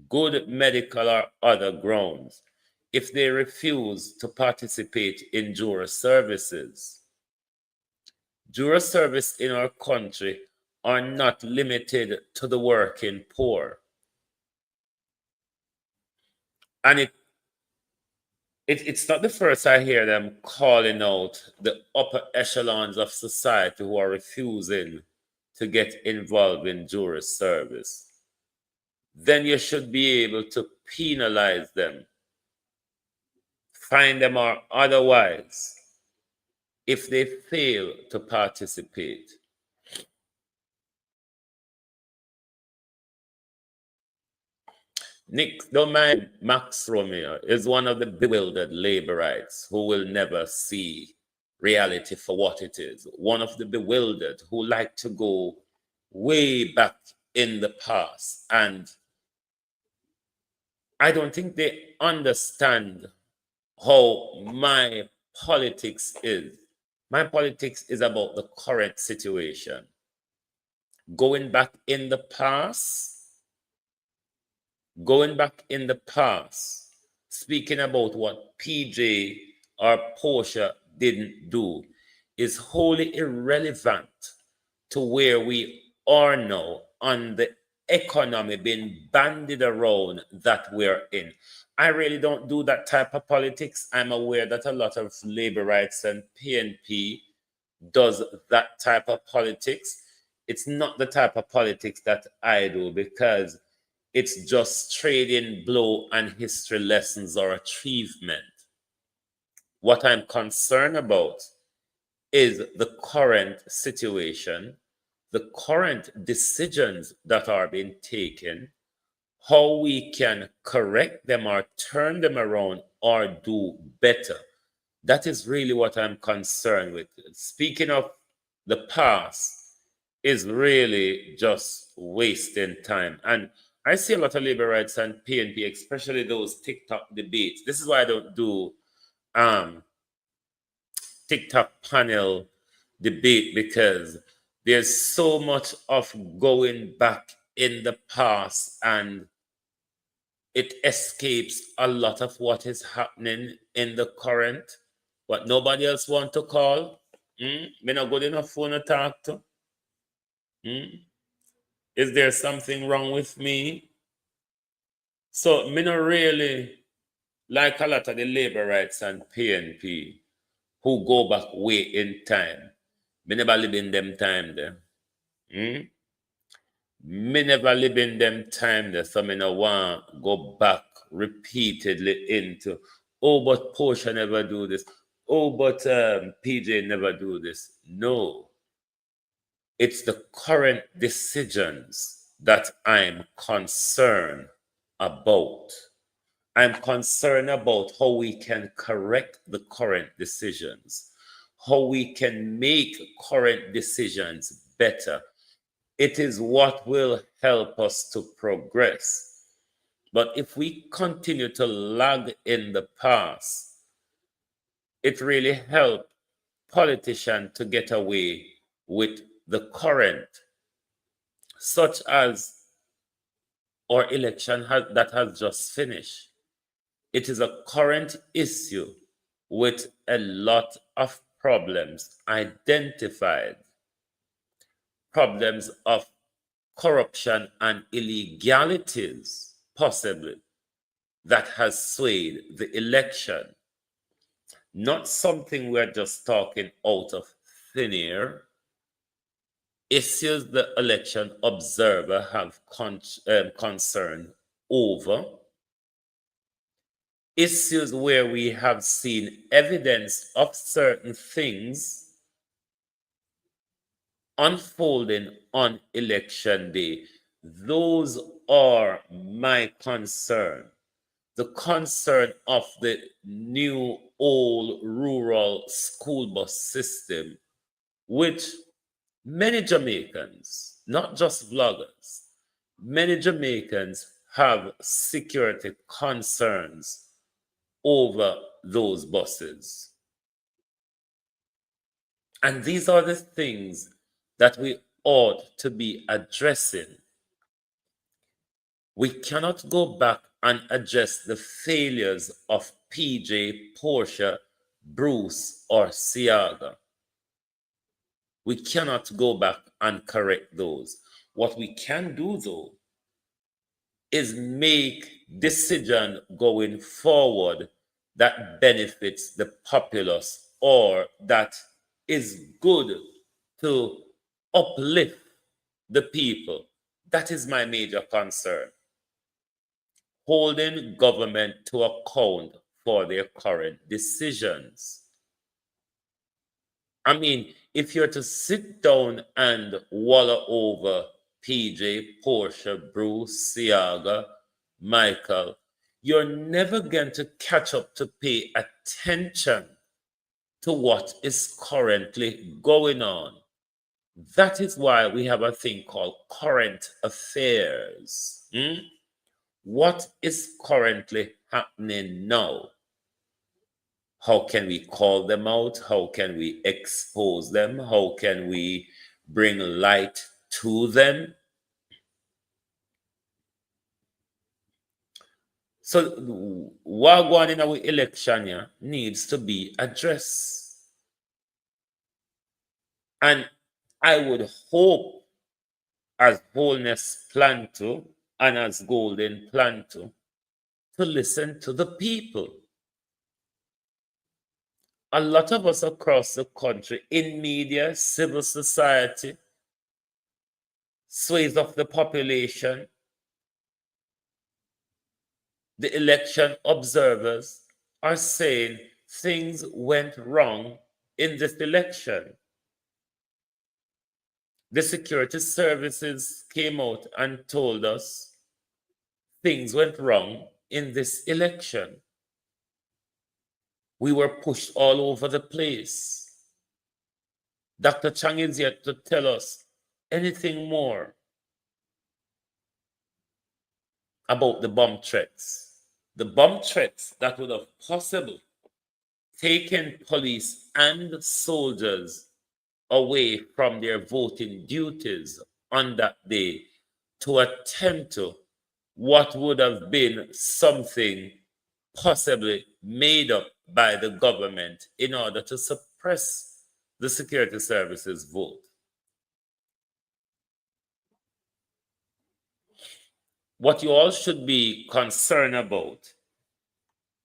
good medical or other grounds, if they refuse to participate in juror services. Juror service in our country are not limited to the working poor. And it's not the first I hear them calling out the upper echelons of society who are refusing to get involved in jury service. Then you should be able to penalize them, fine them or otherwise, if they fail to participate. Nick, don't mind, Max Romeo is one of the bewildered laborites who will never see reality for what it is. One of the bewildered who like to go way back in the past. And I don't think they understand how my politics is. My politics is about the current situation. Going back in the past, speaking about what PJ or Portia didn't do is wholly irrelevant to where we are now on the economy being bandied around that we're in. I really don't do that type of politics. I'm aware that a lot of labor rights and PNP does that type of politics. It's not the type of politics that I do because it's just trading blow and history lessons or achievement. What I'm concerned about is the current situation, the current decisions that are being taken, how we can correct them or turn them around or do better. That is really what I'm concerned with. Speaking of the past is really just wasting time. And I see a lot of labor rights and PNP, especially those TikTok debates. This is why I don't do TikTok panel debate, because there's so much of going back in the past and it escapes a lot of what is happening in the current. What nobody else want to call? Me not good enough phone to talk to? Is there something wrong with me? So me not really like a lot of the labor rights and PNP who go back way in time. Me never live in them time there. Me never live in them time there, so me no want go back repeatedly into, oh, but Portia never do this. Oh, but PJ never do this. No, it's the current decisions that I'm concerned about. I'm concerned about how we can correct the current decisions, how we can make current decisions better. It is what will help us to progress. But if we continue to lag in the past, it really helps politicians to get away with the current, such as our election that has just finished. It is a current issue with a lot of problems identified, problems of corruption and illegalities, possibly, that has swayed the election. Not something we're just talking out of thin air. Issues the election observer have concern over. Issues where we have seen evidence of certain things unfolding on election day. Those are my concern. The concern of the new old rural school bus system, which many Jamaicans, not just vloggers, many Jamaicans have security concerns over those buses. And these are the things that we ought to be addressing. We cannot go back and address the failures of PJ, Portia, Bruce, or Siaga. We cannot go back and correct those. What we can do, though, is make decision going forward that benefits the populace or that is good to uplift the people. That is my major concern. Holding government to account for their current decisions. I mean, if you're to sit down and wallow over PJ, Portia, Bruce, Siaga, Michael, you're never going to catch up to pay attention to what is currently going on. That is why we have a thing called current affairs. What is currently happening now? How can we call them out? How can we expose them? How can we bring light to them? So what going in our election needs to be addressed. And I would hope, as Wholeness plan to, and as Golden plan to listen to the people. A lot of us across the country, in media, civil society, swathes of the population, the election observers are saying things went wrong in this election. The security services came out and told us things went wrong in this election. We were pushed all over the place. Dr. Chang is yet to tell us anything more about the bomb threats. The bomb threats that would have possibly taken police and soldiers away from their voting duties on that day to attempt to what would have been something possibly made up by the government in order to suppress the security services vote. What you all should be concerned about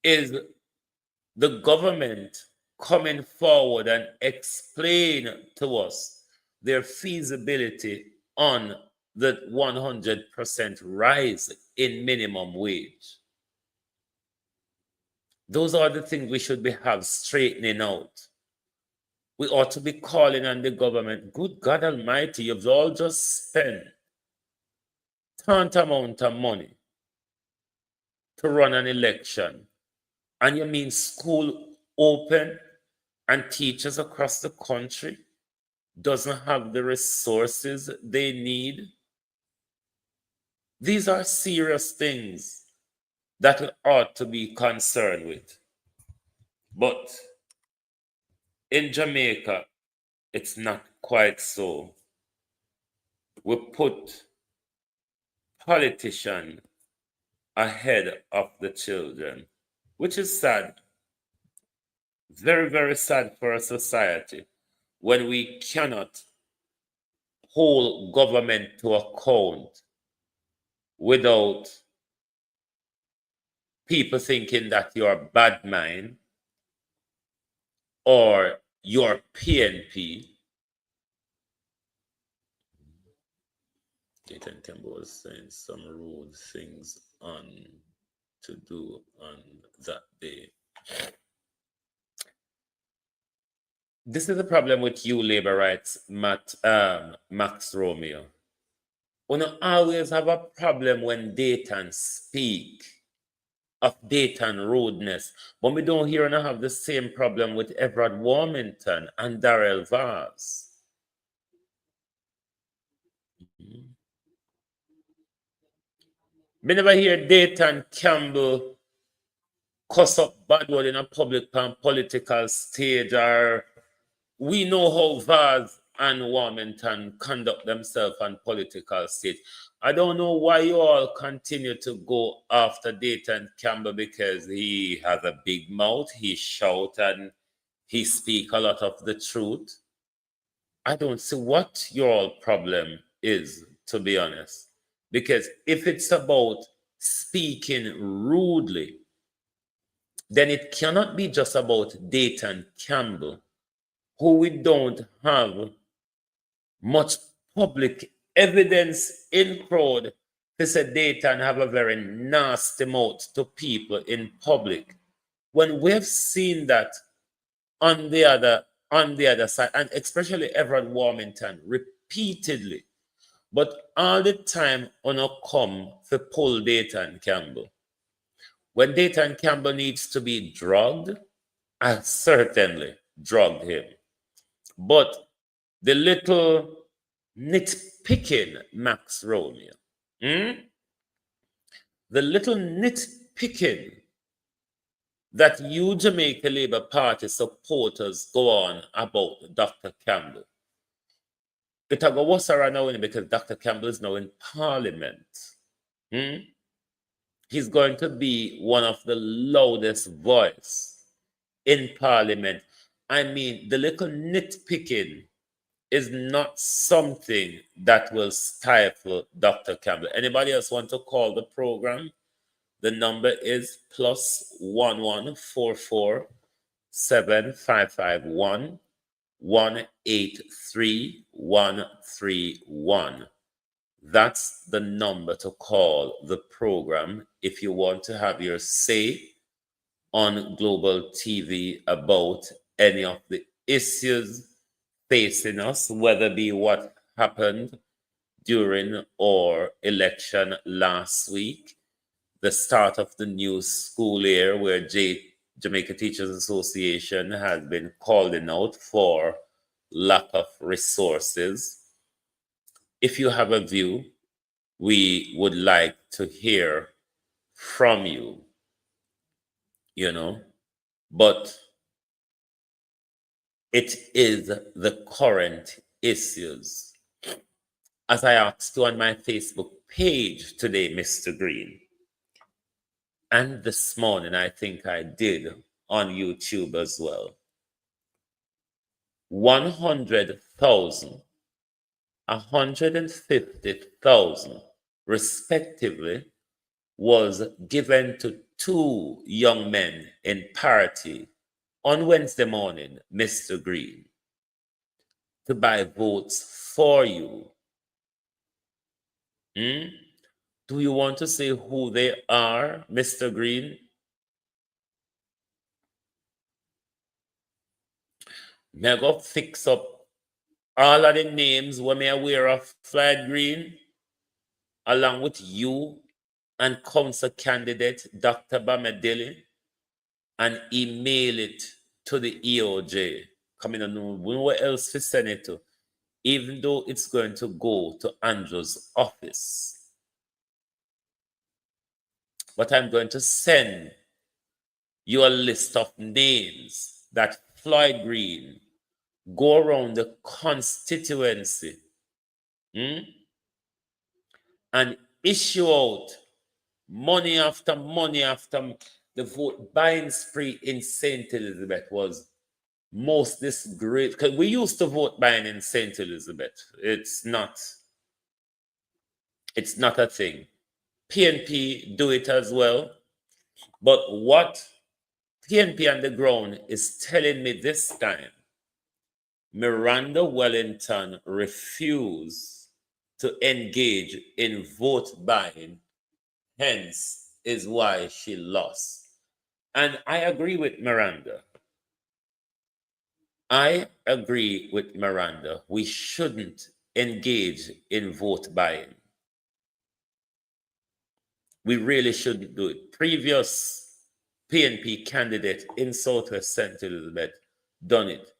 is the government coming forward and explain to us their feasibility on the 100% rise in minimum wage. Those are the things we should have straightening out. We ought to be calling on the government. Good God Almighty, you've all just spent tant amount of money to run an election, and you mean school open and teachers across the country doesn't have the resources they need? These are serious things that we ought to be concerned with. But in Jamaica, it's not quite so. We put politicians ahead of the children, which is sad. Very, very sad for a society when we cannot hold government to account without people thinking that you're bad mind or you're PNP. Nathan Campbell was saying some rude things on to do on that day. This is the problem with you, labor rights, Max Romeo. We don't always have a problem when Dayton speak of Dayton rudeness, but we don't hear and have the same problem with Everett Warmington and Darrell Vaz. We never hear Dayton Campbell cuss up bad word in a public and political stage, or we know how Vaz and Warmington conduct themselves on political stage. I don't know why you all continue to go after Dayton Campbell, because he has a big mouth, he shout and he speak a lot of the truth. I don't see what your problem is, to be honest. Because if it's about speaking rudely, then it cannot be just about Dayton Campbell, who we don't have much public evidence in crowd to say Dayton have a very nasty mouth to people in public, when we've seen that on the other side, and especially Everett Warmington repeatedly. But all the time on a come to pull Dayton Campbell. When Dayton Campbell needs to be drugged, I certainly drugged him. But the little nitpicking, Max Romeo, the little nitpicking that you Jamaica Labour Party supporters go on about Dr. Campbell. It will go worse right now because Dr. Campbell is now in Parliament. He's going to be one of the loudest voice in Parliament. I mean, the little nitpicking is not something that will stifle Dr. Campbell. Anybody else want to call the program? The number is +1144 7551 183131. That's the number to call the program if you want to have your say on global TV about any of the issues facing us, whether it be what happened during our election last week, the start of the new school year where Jamaica Teachers Association has been calling out for lack of resources. If you have a view, we would like to hear from you, but it is the current issues. As I asked you on my Facebook page today, Mr. Green, and this morning I think I did on YouTube as well, 100,000, 150,000 respectively was given to two young men in parity on Wednesday morning, Mr. Green, to buy votes for you. Do you want to say who they are, Mr. Green? May I go fix up all of the names when me aware of Floyd Green, along with you and council candidate Dr. Bamedele, and email it to the EOJ. Come in and know what else to send it to, even though it's going to go to Andrew's office. But I'm going to send you a list of names that Floyd Green go around the constituency and issue out money after money after. The vote buying spree in St. Elizabeth was most this great, because we used to vote buying in St. Elizabeth. It's not a thing. PNP do it as well. But what PNP on the ground is telling me this time, Miranda Wellington refused to engage in vote buying, hence is why she lost. And I agree with Miranda. We shouldn't engage in vote buying. We really shouldn't do it. Previous PNP candidate in Southwest St. Elizabeth done it.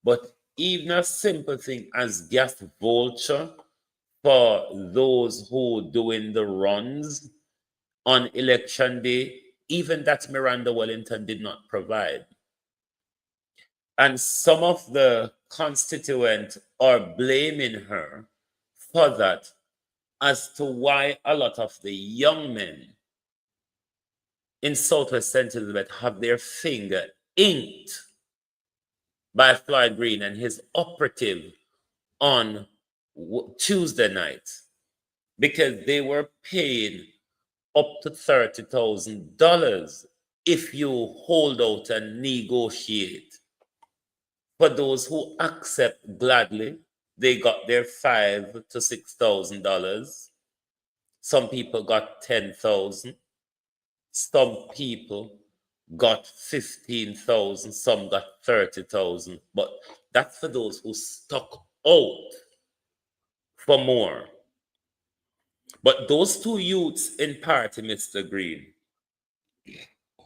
But even a simple thing as gas voucher for those who doing the runs on election day, even that Miranda Wellington did not provide. And some of the constituents are blaming her for that as to why a lot of the young men in Southwest St. Elizabeth have their finger inked by Floyd Green and his operative on Tuesday night, because they were paying up to $30,000 if you hold out and negotiate. For those who accept gladly, they got their $5,000 to $6,000. Some people got $10,000. Some people got $15,000. Some got $30,000. But that's for those who stuck out for more. But those two youths in party, Mr. Green,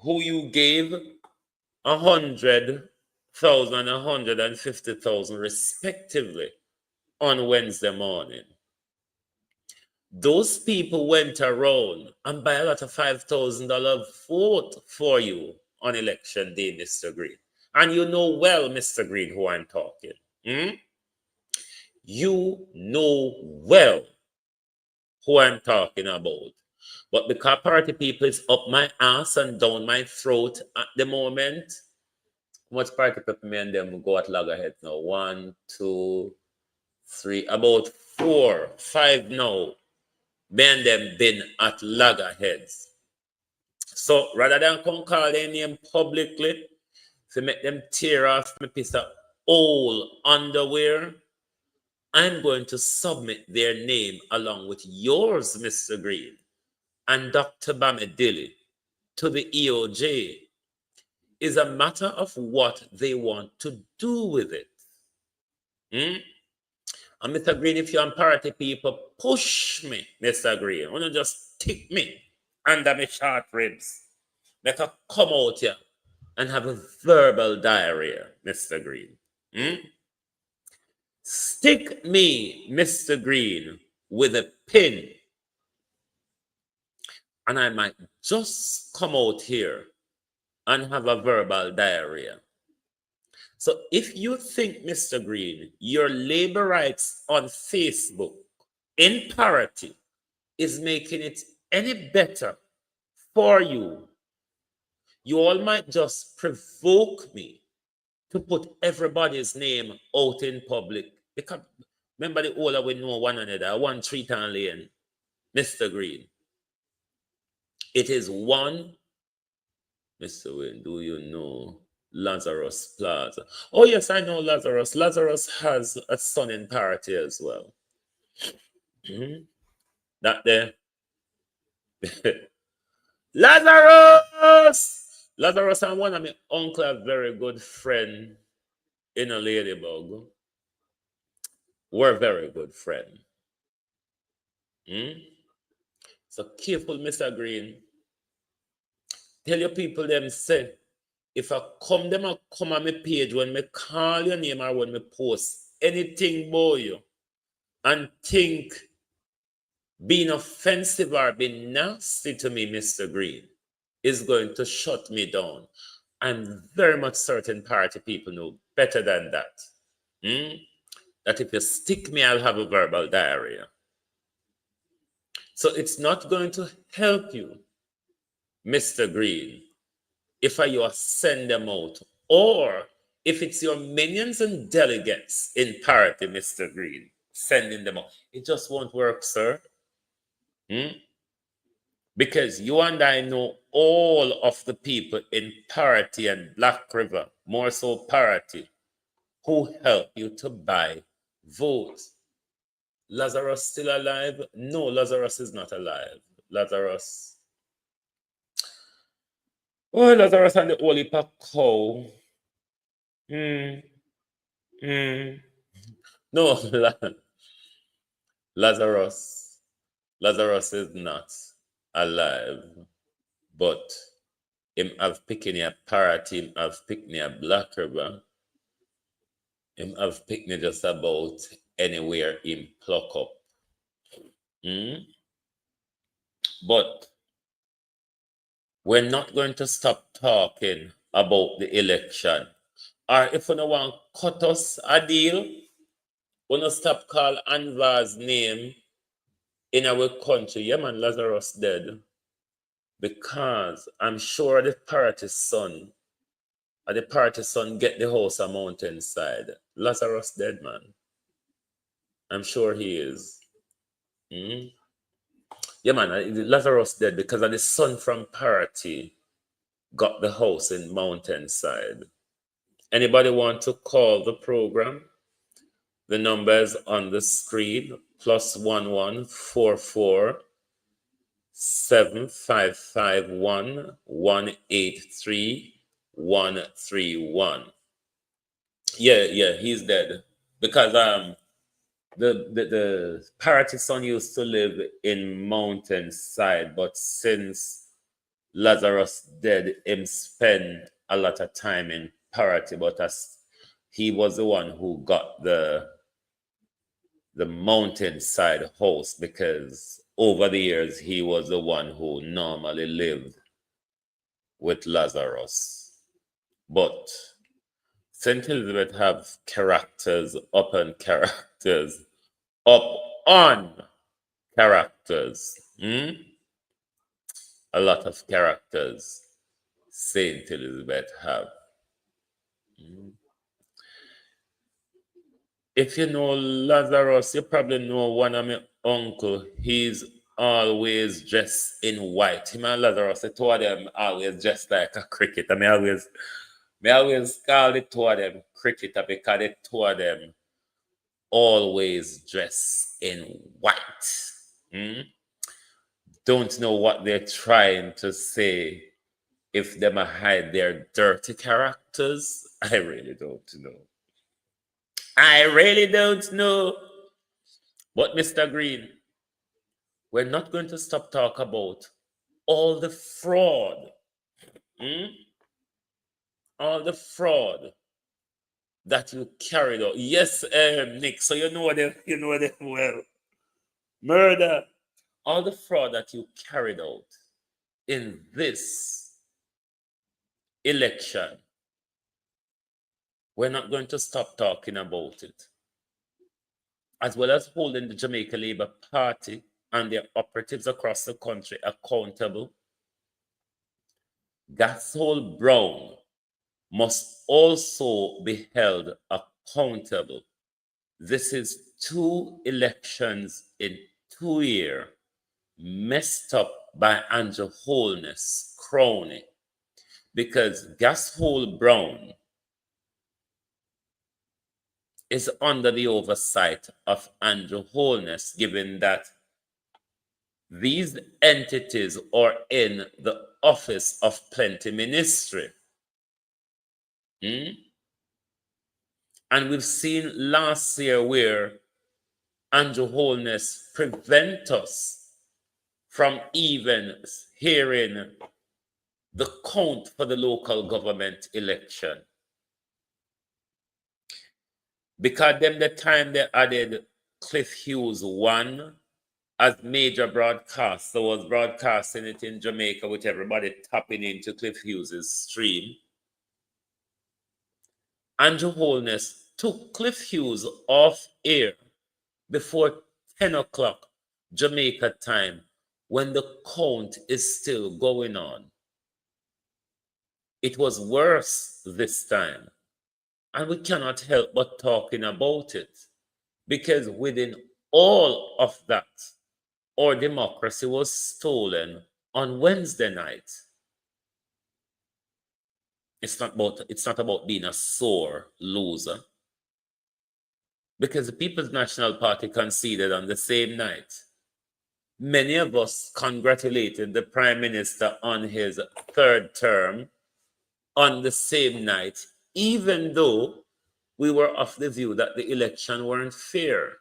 who you gave 100,000 and 150,000 respectively on Wednesday morning, those people went around and buy a lot of $5,000 vote for you on election day, Mr. Green. And you know well, Mr. Green, who I'm talking. You know well who I'm talking about. But because party people is up my ass and down my throat at the moment, how much party people me and them go at loggerheads now? 1, 2, 3, about 4, 5 now. Me and them been at loggerheads. So rather than come call their name publicly, to make them tear off my piece of old underwear, I'm going to submit their name along with yours, Mr. Green, and Dr. Bamedele to the EOJ. Is a matter of what they want to do with it. And Mr. Green, if you're on party people, push me, Mr. Green. I want to just stick me under my short ribs. Make her come out here and have a verbal diarrhea, Mr. Green. Stick me, Mr. Green, with a pin, and I might just come out here and have a verbal diarrhea. So if you think, Mr. Green, your labor rights on Facebook in parity is making it any better for you, you all might just provoke me to put everybody's name out in public. Because remember the older we know one another, 1 Treaton Lane, Mr. Green. It is one, Mr. Wayne, do you know Lazarus Plaza. Oh, yes, I know Lazarus. Lazarus has a son in party as well. Mhm. That there. Lazarus! Lazarus and one of my uncle, a very good friend in a ladybug. We're very good friend. Hmm? So careful, Mr. Green. Tell your people them say, if I come on my page when me call your name or when me post anything about you and think being offensive or being nasty to me, Mr. Green, is going to shut me down. I'm very much certain party people know better than that. Hmm? That if you stick me, I'll have a verbal diarrhea. So it's not going to help you, Mr. Green, if you send them out, or if it's your minions and delegates in parity, Mr. Green, sending them out. It just won't work, sir. Hmm? Because you and I know all of the people in Parity and Black River, more so Parity, who help you to buy votes. Lazarus still alive? No, Lazarus is not alive. Lazarus. Oh, Lazarus and the Holy Cow. Hmm. Hmm. No, Lazarus. Lazarus is not alive, but him have picking a parrot, him have picking a black river, him have picking just about anywhere him pluck up. Hmm? But we're not going to stop talking about the election. Or if you don't want to cut us a deal, we don't stop call Anvar's name in our country. Yeah, man, Lazarus dead. Because I'm sure the party's son, or the party's son get the house a mountainside. Lazarus dead, man. I'm sure he is. Hmm? Yeah, man, Lazarus dead because of the son from party got the house in mountainside. Anybody want to call the program? The number is on the screen, +1144 7551 183 131. Yeah, he's dead. Because the parrot son used to live in mountainside, but since Lazarus dead, him spend a lot of time in parrot, but as he was the one who got the mountainside house, because over the years he was the one who normally lived with Lazarus. But St. Elizabeth have characters upon characters up on characters. Hmm? A lot of characters St. Elizabeth have. Hmm? If you know Lazarus, you probably know one of my uncle. He's always dressed in white. Him and Lazarus, the two of them always dressed like a cricketer. Me always call the two of them cricketer because the two of them always dress in white. Hmm? Don't know what they're trying to say if them hide their dirty characters. I really don't know. I really don't know. But Mr. Green, we're not going to stop talk about all the fraud. Hmm? All the fraud that you carried out. Yes, Nick. So you know them well. Murder. All the fraud that you carried out in this election. We're not going to stop talking about it. As well as holding the Jamaica Labour Party and their operatives across the country accountable, Gasol Brown must also be held accountable. This is 2 elections in 2 years, messed up by Andrew Holness, crony. because Gashole Brown is under the oversight of Andrew Holness, given that these entities are in the office of plenty ministry. And we've seen last year where Andrew Holness prevent us from even hearing the count for the local government election. Because them the time they added Cliff Hughes 1 as major broadcaster, was broadcasting it in Jamaica with everybody tapping into Cliff Hughes' stream. Andrew Holness took Cliff Hughes off air before 10 o'clock Jamaica time when the count is still going on. It was worse this time. And we cannot help but talking about it, because within all of that, our democracy was stolen on Wednesday night. It's not about being a sore loser, because the People's National Party conceded on the same night. Many of us congratulated the Prime Minister on his third term on the same night, even though we were of the view that the election weren't fair,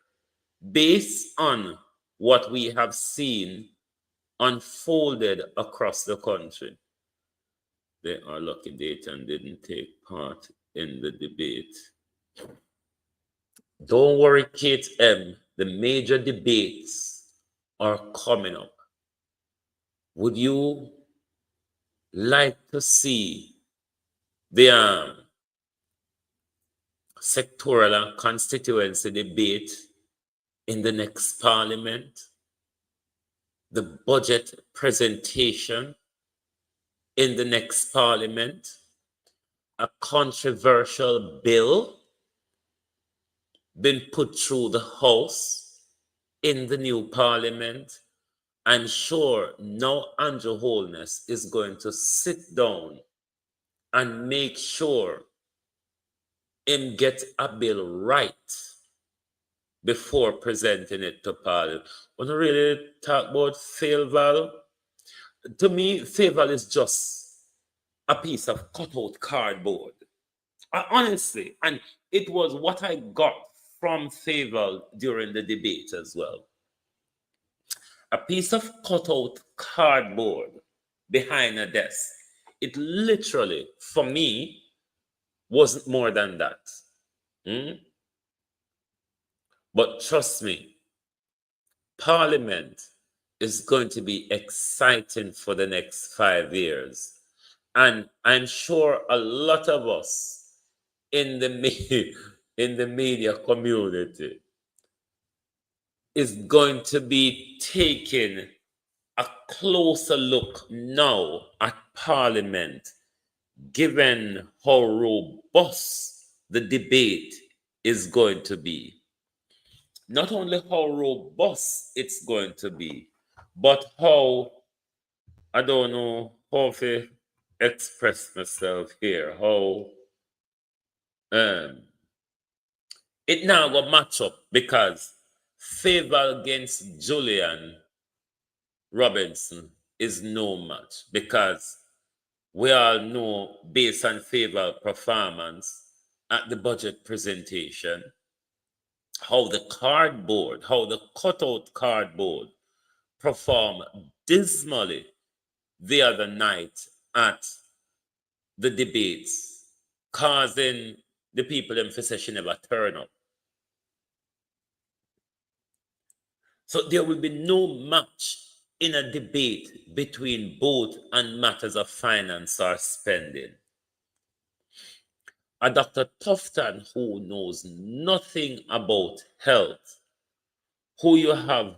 based on what we have seen unfolded across the country. They are lucky Dayton didn't take part in the debate. Don't worry, Kate M. The major debates are coming up. Would you like to see the sectoral and constituency debate in the next parliament? The budget presentation in the next parliament? A controversial bill been put through the House in the new parliament? I'm sure now Andrew Holness is going to sit down and make sure him get a bill right before presenting it to Parliament. When I really talk about Fayetteville, to me, Fayetteville is just a piece of cutout cardboard. Honestly, and it was what I got from Fayetteville during the debate as well. A piece of cutout cardboard behind a desk. It literally, for me, wasn't more than that. But trust me, Parliament is going to be exciting for the next 5 years. And I'm sure a lot of us in the media community is going to be taking a closer look now at Parliament, given how robust the debate is going to be. Not only how robust it's going to be, but how, I don't know how to express myself here, how it now go match up, because Fayetteville against Julian Robinson is no match, because we all know, based on Fayetteville performance at the budget presentation, how the cutout cardboard performed dismally the other night at the debates, causing the people in possession never turn up. So there will be no match in a debate between both on matters of finance or spending. A Dr. Tufton who knows nothing about health, who you have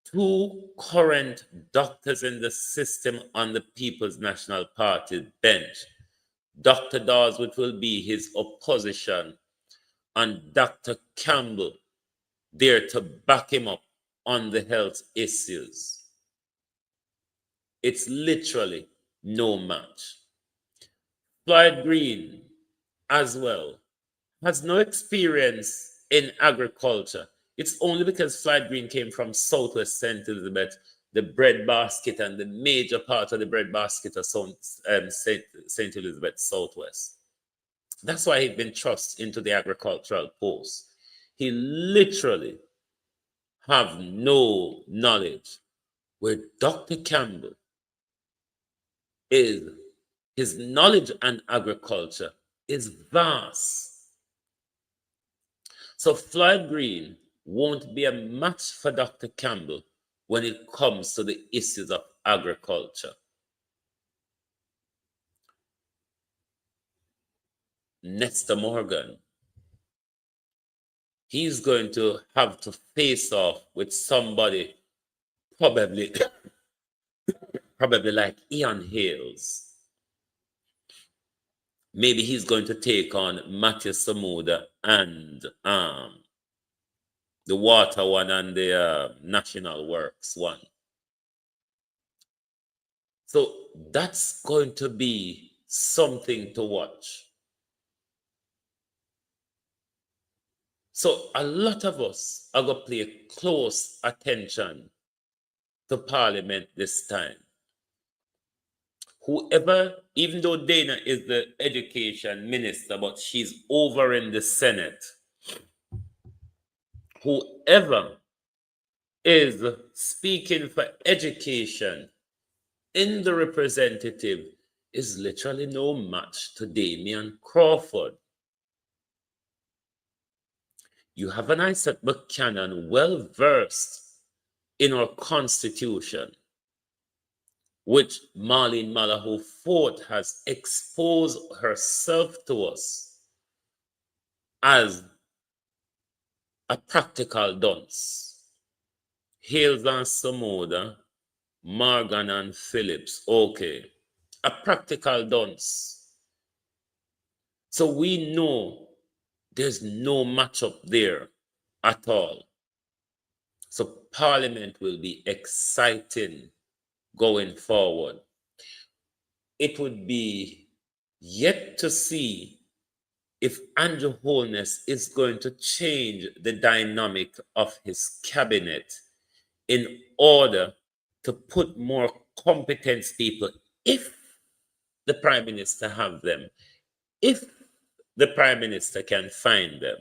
two current doctors in the system on the People's National Party bench, Dr. Dawes, which will be his opposition, and Dr. Campbell there to back him up on the health issues. It's literally no match. Floyd Green as well has no experience in agriculture. It's only because Floyd Green came from Southwest St. Elizabeth, the breadbasket and the major part of the breadbasket of St. Elizabeth Southwest. That's why he's been thrust into the agricultural post. He literally have no knowledge, where Dr. Campbell is, his knowledge and agriculture is vast. So Floyd Green won't be a match for Dr. Campbell when it comes to the issues of agriculture. Nestor Morgan, he's going to have to face off with somebody probably like Ian Hales. Maybe he's going to take on Matthew Samuda and the water one and the national works one. So that's going to be something to watch. So a lot of us are going to pay close attention to Parliament this time. Whoever, even though Dana is the education minister, but she's over in the Senate, whoever is speaking for education in the representative is literally no match to Damian Crawford. You have an Isaac Buchanan well versed in our Constitution, which Marlene Malahoo Fort has exposed herself to us as a practical dunce. Hales and Samoda, Morgan and Phillips, okay, a practical dunce. So we know there's no matchup there at all. So Parliament will be exciting going forward. It would be yet to see if Andrew Holness is going to change the dynamic of his cabinet in order to put more competent people, if the Prime Minister have them, if the Prime Minister can find them,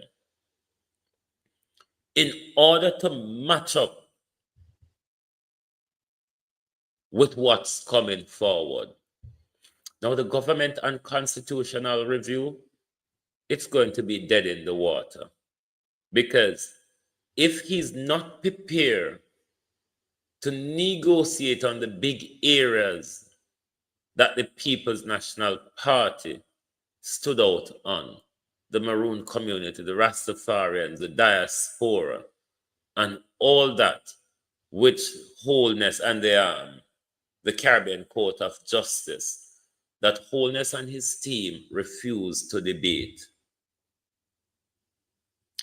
in order to match up with what's coming forward. Now, the government and constitutional review, it's going to be dead in the water. Because if he's not prepared to negotiate on the big areas that the People's National Party stood out on, the Maroon community, the Rastafarians, the diaspora, and all that, which Holness and the Caribbean Court of Justice, that Holness and his team refused to debate,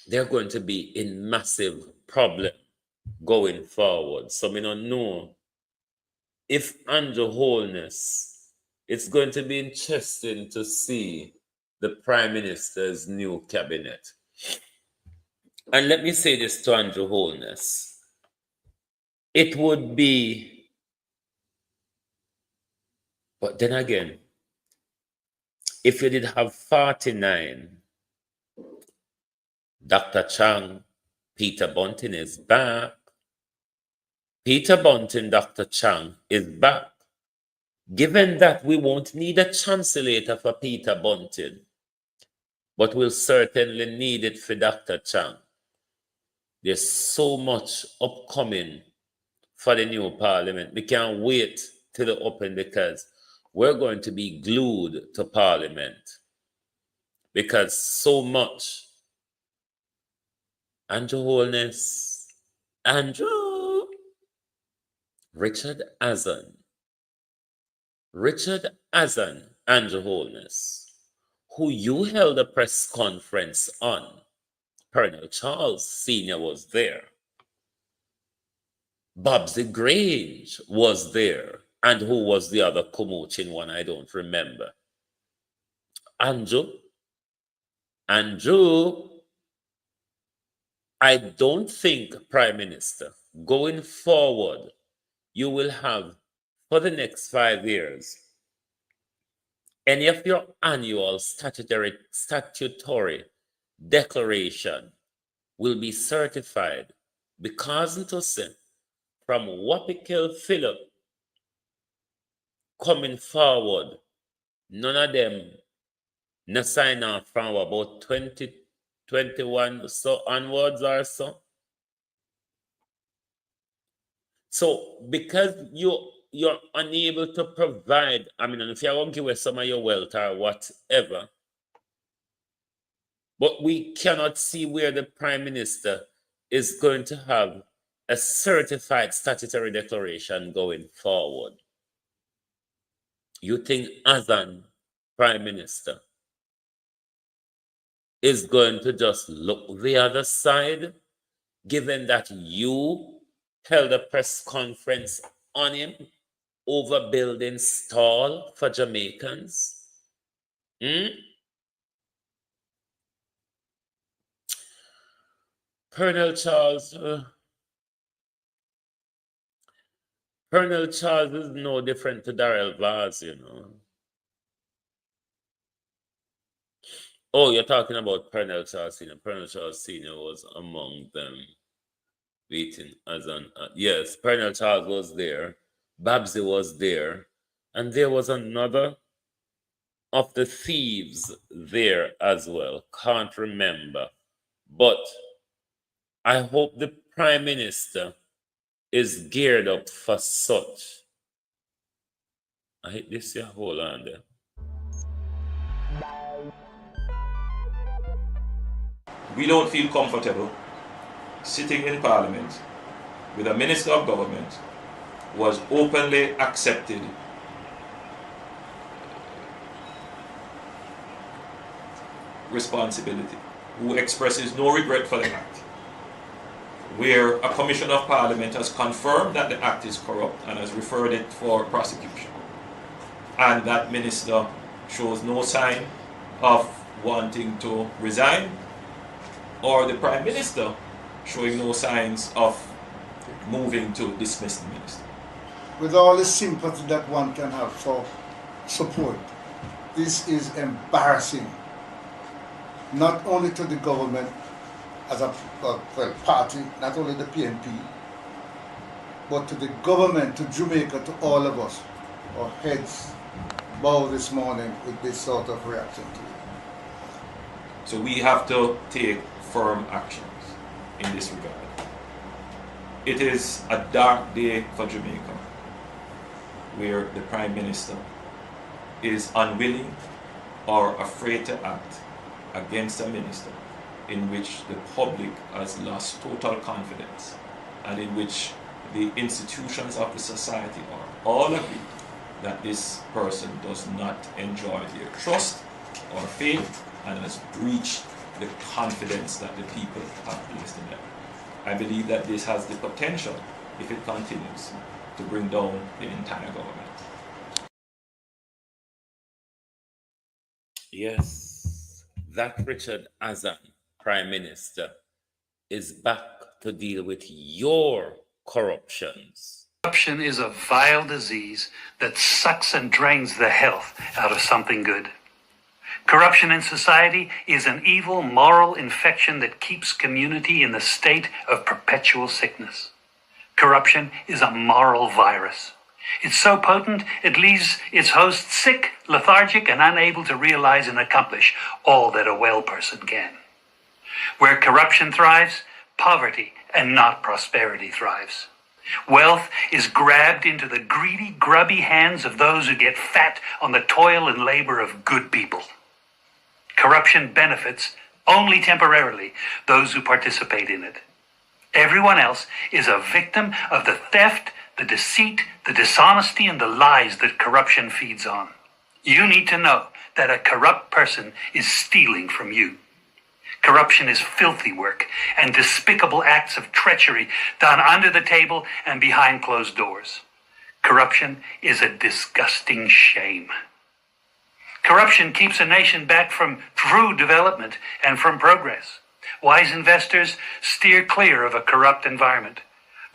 they're going to be in massive problem going forward. So we don't know if Andrew Holness, it's going to be interesting to see the Prime Minister's new cabinet. And let me say this to Andrew Holness. It would be, but then again, if you did have 49, Dr. Chang, Peter Bunting is back. Peter Bunting, Dr. Chang is back. Given that we won't need a translator for Peter Bunting, but we'll certainly need it for Dr. Chang. There's so much upcoming for the new Parliament. We can't wait till the open because we're going to be glued to Parliament. Because so much. Andrew Holness, Andrew, Richard Azan, Andrew Holness, who you held a press conference on. Colonel Charles Sr. was there. Bobsy Grange was there. And who was the other Comochin one? I don't remember. Andrew, I don't think, Prime Minister, going forward, you will have, for the next 5 years, any of your annual statutory declaration will be certified, because into say, from Wapikel Philip coming forward, none of them no sign off from about 2021 so onwards or so. So because you're unable to provide, I mean, and if you won't give away some of your wealth or whatever, but we cannot see where the Prime Minister is going to have a certified statutory declaration going forward. You think as an Prime Minister is going to just look the other side, given that you held a press conference on him over building stall for Jamaicans? Colonel Charles is no different to Darrell Vaz, you know. Oh, you're talking about Colonel Charles Sr. Colonel Charles Sr. was among them. Waiting as an yes, Colonel Charles was there, Babsy was there, and there was another of the thieves there as well. Can't remember. But I hope the Prime Minister is geared up for such. I hate this here. Hold on there. We don't feel comfortable sitting in Parliament with a Minister of Government who has openly accepted responsibility, who expresses no regret for the act, where a Commission of Parliament has confirmed that the act is corrupt and has referred it for prosecution, and that Minister shows no sign of wanting to resign, or the Prime Minister showing no signs of moving to dismiss the Minister. With all the sympathy that one can have for support, this is embarrassing, not only to the government as a party, not only the PNP, but to the government, to Jamaica, to all of us. Our heads bow this morning with this sort of reaction to it. So we have to take firm actions in this regard. It is a dark day for Jamaica, where the Prime Minister is unwilling or afraid to act against a minister in which the public has lost total confidence and in which the institutions of the society are all agree that this person does not enjoy their trust or faith and has breached the confidence that the people have placed in them. I believe that this has the potential, if it continues, to bring down the entire government. Yes, that Richard Azan, Prime Minister, is back to deal with your corruptions. Corruption is a vile disease that sucks and drains the health out of something good. Corruption in society is an evil moral infection that keeps community in the state of perpetual sickness. Corruption is a moral virus. It's so potent, it leaves its host sick, lethargic, and unable to realize and accomplish all that a well person can. Where corruption thrives, poverty and not prosperity thrives. Wealth is grabbed into the greedy, grubby hands of those who get fat on the toil and labor of good people. Corruption benefits only temporarily those who participate in it. Everyone else is a victim of the theft, the deceit, the dishonesty, and the lies that corruption feeds on. You need to know that a corrupt person is stealing from you. Corruption is filthy work and despicable acts of treachery done under the table and behind closed doors. Corruption is a disgusting shame. Corruption keeps a nation back from true development and from progress. Wise investors steer clear of a corrupt environment.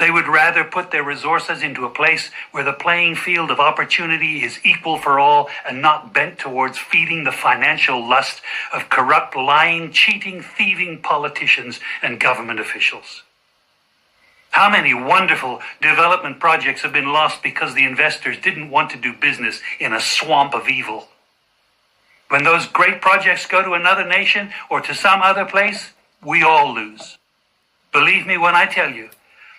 They would rather put their resources into a place where the playing field of opportunity is equal for all and not bent towards feeding the financial lust of corrupt, lying, cheating, thieving politicians and government officials. How many wonderful development projects have been lost because the investors didn't want to do business in a swamp of evil? When those great projects go to another nation or to some other place, we all lose. Believe me when I tell you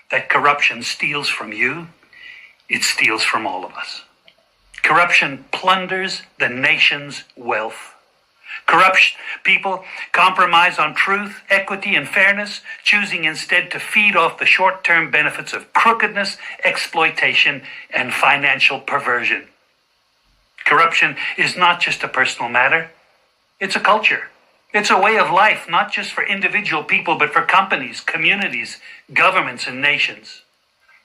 that corruption steals from you, it steals from all of us. Corruption plunders the nation's wealth. Corrupt people compromise on truth, equity, and fairness, choosing instead to feed off the short-term benefits of crookedness, exploitation, and financial perversion. Corruption is not just a personal matter. It's a culture. It's a way of life, not just for individual people, but for companies, communities, governments, and nations.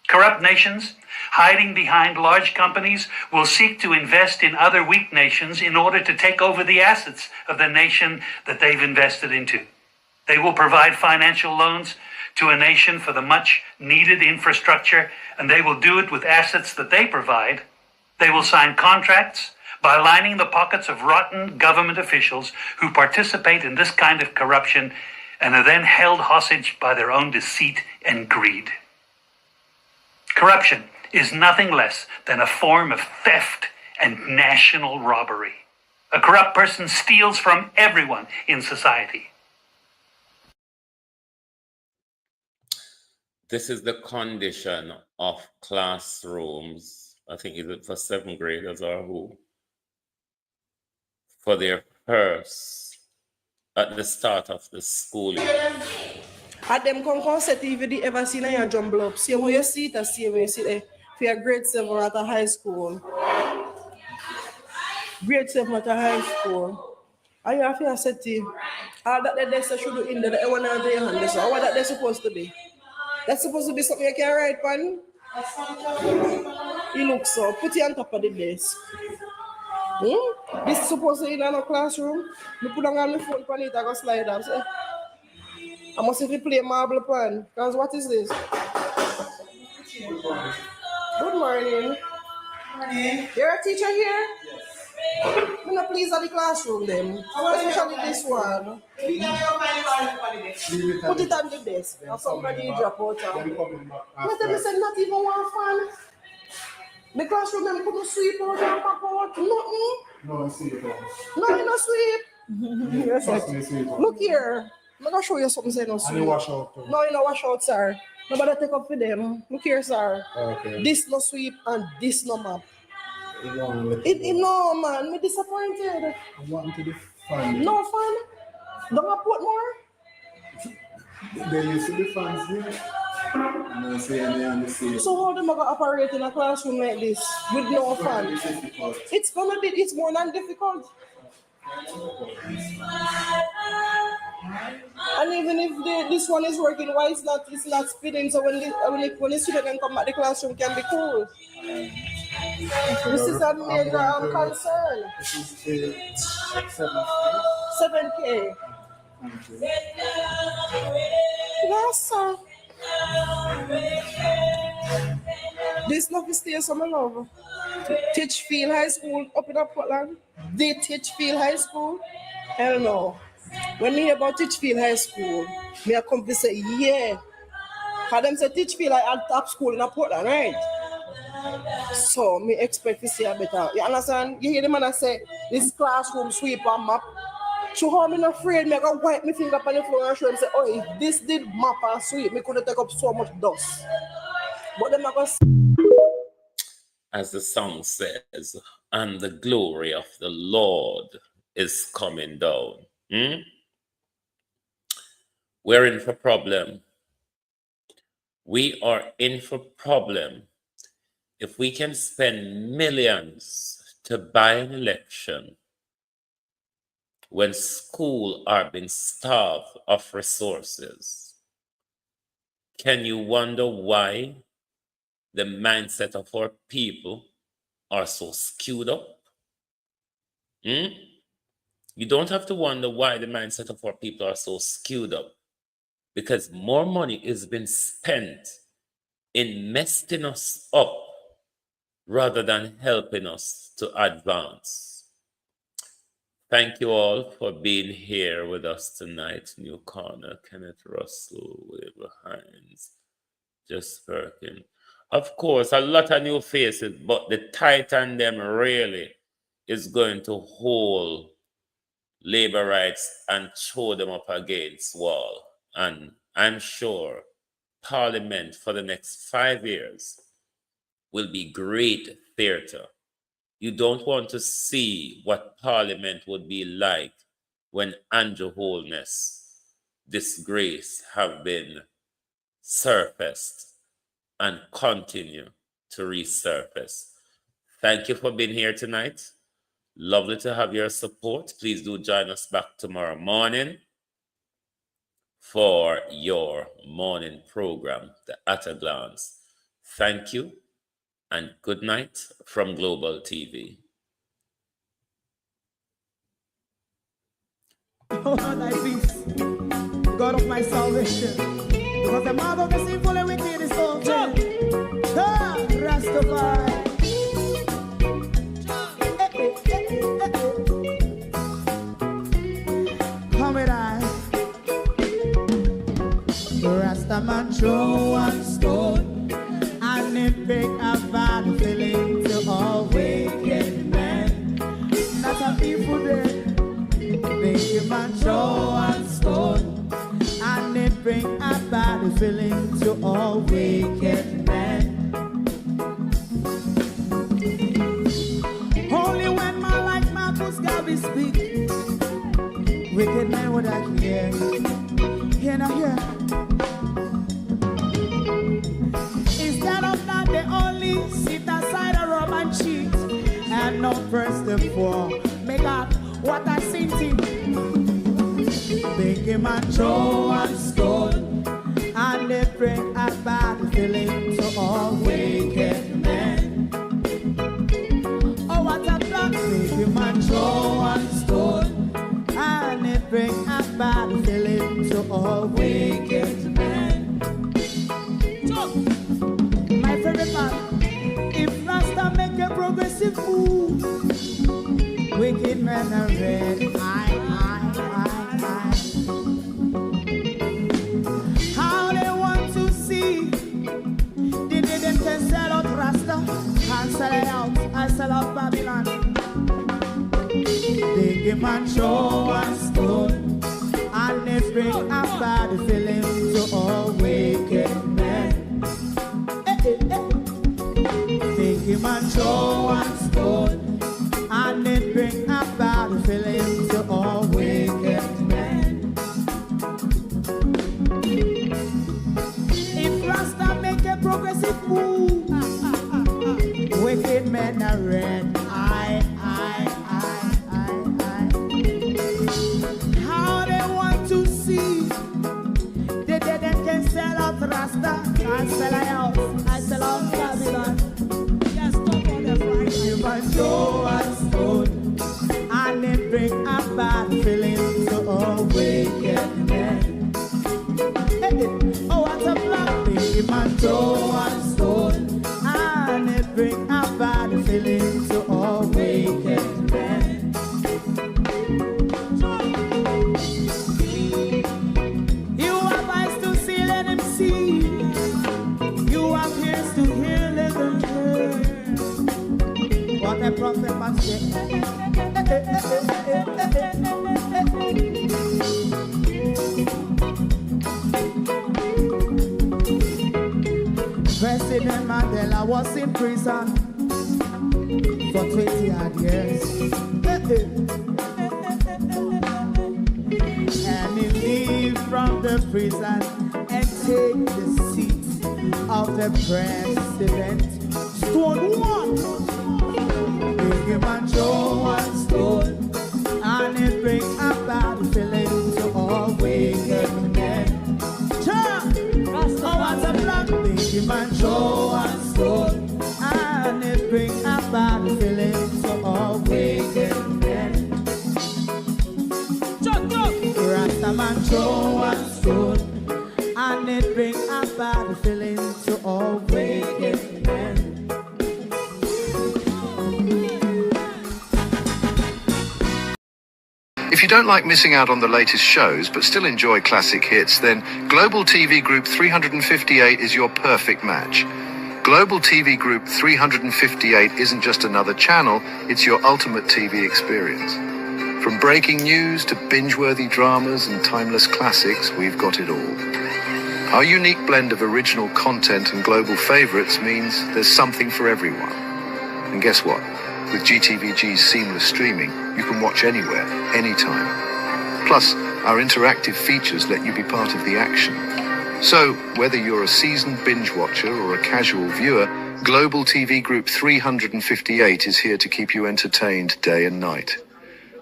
Corrupt nations, hiding behind large companies, will seek to invest in other weak nations in order to take over the assets of the nation that they've invested into. They will provide financial loans to a nation for the much-needed infrastructure, and they will do it with assets that they provide. They will sign contracts by lining the pockets of rotten government officials who participate in this kind of corruption and are then held hostage by their own deceit and greed. Corruption is nothing less than a form of theft and national robbery. A corrupt person steals from everyone in society. This is the condition of classrooms, I think is it for 7th graders or who, for their purse at the start of the school year. At them come set TV the ever seen a jumble up. See where you see it, see where you see it. For your grade 7 at a high school. Grade 7 at a high school. And you have to set TV. All that they should do in there, the one on their hand. So what that they're supposed to be? That's supposed to be something you can write on. You look so. Put it on top of the desk. This is supposed to be in a classroom. You put on my phone on it, I go slide up. So, I must have to play marble pan. Because what is this? Good morning. Morning. You're a teacher here? Yes. I'm not pleased at the classroom then. Especially this one. Put it on the desk. Or somebody drop out. But they said not even one fan. The classroom them couldn't sweep out and pop out. Nothing. No, sweep. Nothing no sweep. Yes, look here. I'm going to show you something say no sweep. And you wash out too? No, you no wash out, sir. Nobody take up for them. Look here, sir. Okay. This no sweep and this no map. No, man, me disappointed. I want to the fan. No fun. Don't I put more? There used to be fans here. And I say they on the same. So how them going to operate in a classroom like this with no fun? It's gonna be. It's more than difficult. And even if this one is working, why it's not spinning? So when the student come back, the classroom can be cool. This is a major concern. This is the 7K. Yes, sir. This love is still some love. Titchfield High School up in Portland. The Titchfield High School. Hell no. When me hear about Titchfield High School, me I come to say, yeah. Because them say Titchfield are top school in Portland, right? So me expect to see a better. You understand? You hear the man that say, this classroom sweep and map. So how me not afraid, me go wipe my finger up on the floor and show him say, oh, if this did map and sweep, me could take up so much dust. But them go. As the song says, and the glory of the Lord is coming down. We're in for problem. We are in for problem if we can spend millions to buy an election when schools are being starved of resources. Can you wonder why the mindset of our people are so skewed up? Hmm? You don't have to wonder why the mindset of our people are so skewed up, because more money is being spent in messing us up rather than helping us to advance. Thank you all for being here with us tonight. New Corner, Kenneth Russell, Wilbur Hines, Just Perkin. Of course, a lot of new faces, but the Titan them really is going to hold labor rights and throw them up against wall. And I'm sure Parliament for the next 5 years will be great theatre. You don't want to see what Parliament would be like when Andrew Holness, disgrace, have been surfaced and continue to resurface. Thank you for being here tonight. Lovely to have your support. Please do join us back tomorrow morning for your morning program, the At a Glance. Thank you and good night from Global TV. Oh, thy peace, God of my salvation, because the mouth of the sinful and wicked is open. Rastafari. Come with I. Rastaman throw one stone, and it bring a bad feeling to all wicked men. Not a people there. Make a man throw one stone, and it bring a bad feeling to all wicked men. Only when man like Marcus Garvey speak, wicked men would I hear. Hear now hear. Instead of that, they only sit aside and rob and cheat, and not first and four. Make up what I seen to. Make him a throw one stone, and they bring a bad feeling to all wicked men. Oh, what a plan! Make him a throw one stone, and they bring a bad feeling to all wicked men. So, my favorite part, if Rasta make a progressive move, wicked men are red. How they want to see the day them can sell out Rasta and sell it out. I sell out Babylon. They give man show and stone, and they bring a bad feeling to all wicked men. They give man show and stone, and it bring a bad feeling to all wicked men. If Rasta make a progressive move, wicked men are red. How they want to see the dead that can sell out Rasta and sell out. I sell out Babylon. Yes, stop on the Friday. You might show and stone, and it bring a bad feeling to all wicked men. Oh, what a black thing, man, show and stone, and it bring a bad feeling to all wicked men. You have eyes to see, let him see. You have ears to hear, let them hear. What a prophet must say. President Mandela was in prison for 20 odd years. And he leave from the prison and take the seat of the president. Stone one. Big him and throw one stone, and it bring a bad feeling to all wicked men. Oh, what a black big him and throw one stone, and it bring a bad feeling to all wicked men. show what's good, and it brings a bad feeling to all wicked men. If you don't like missing out on the latest shows but still enjoy classic hits, then Global TV Group 358 is your perfect match. Global TV Group 358 isn't just another channel, it's your ultimate TV experience. From breaking news to binge-worthy dramas and timeless classics, we've got it all. Our unique blend of original content and global favorites means there's something for everyone. And guess what? With GTVG's seamless streaming, you can watch anywhere, anytime. Plus, our interactive features let you be part of the action. So, whether you're a seasoned binge watcher or a casual viewer, Global TV Group 358 is here to keep you entertained day and night.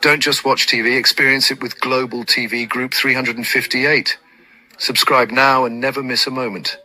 Don't just watch TV, experience it with Global TV Group 358. Subscribe now and never miss a moment.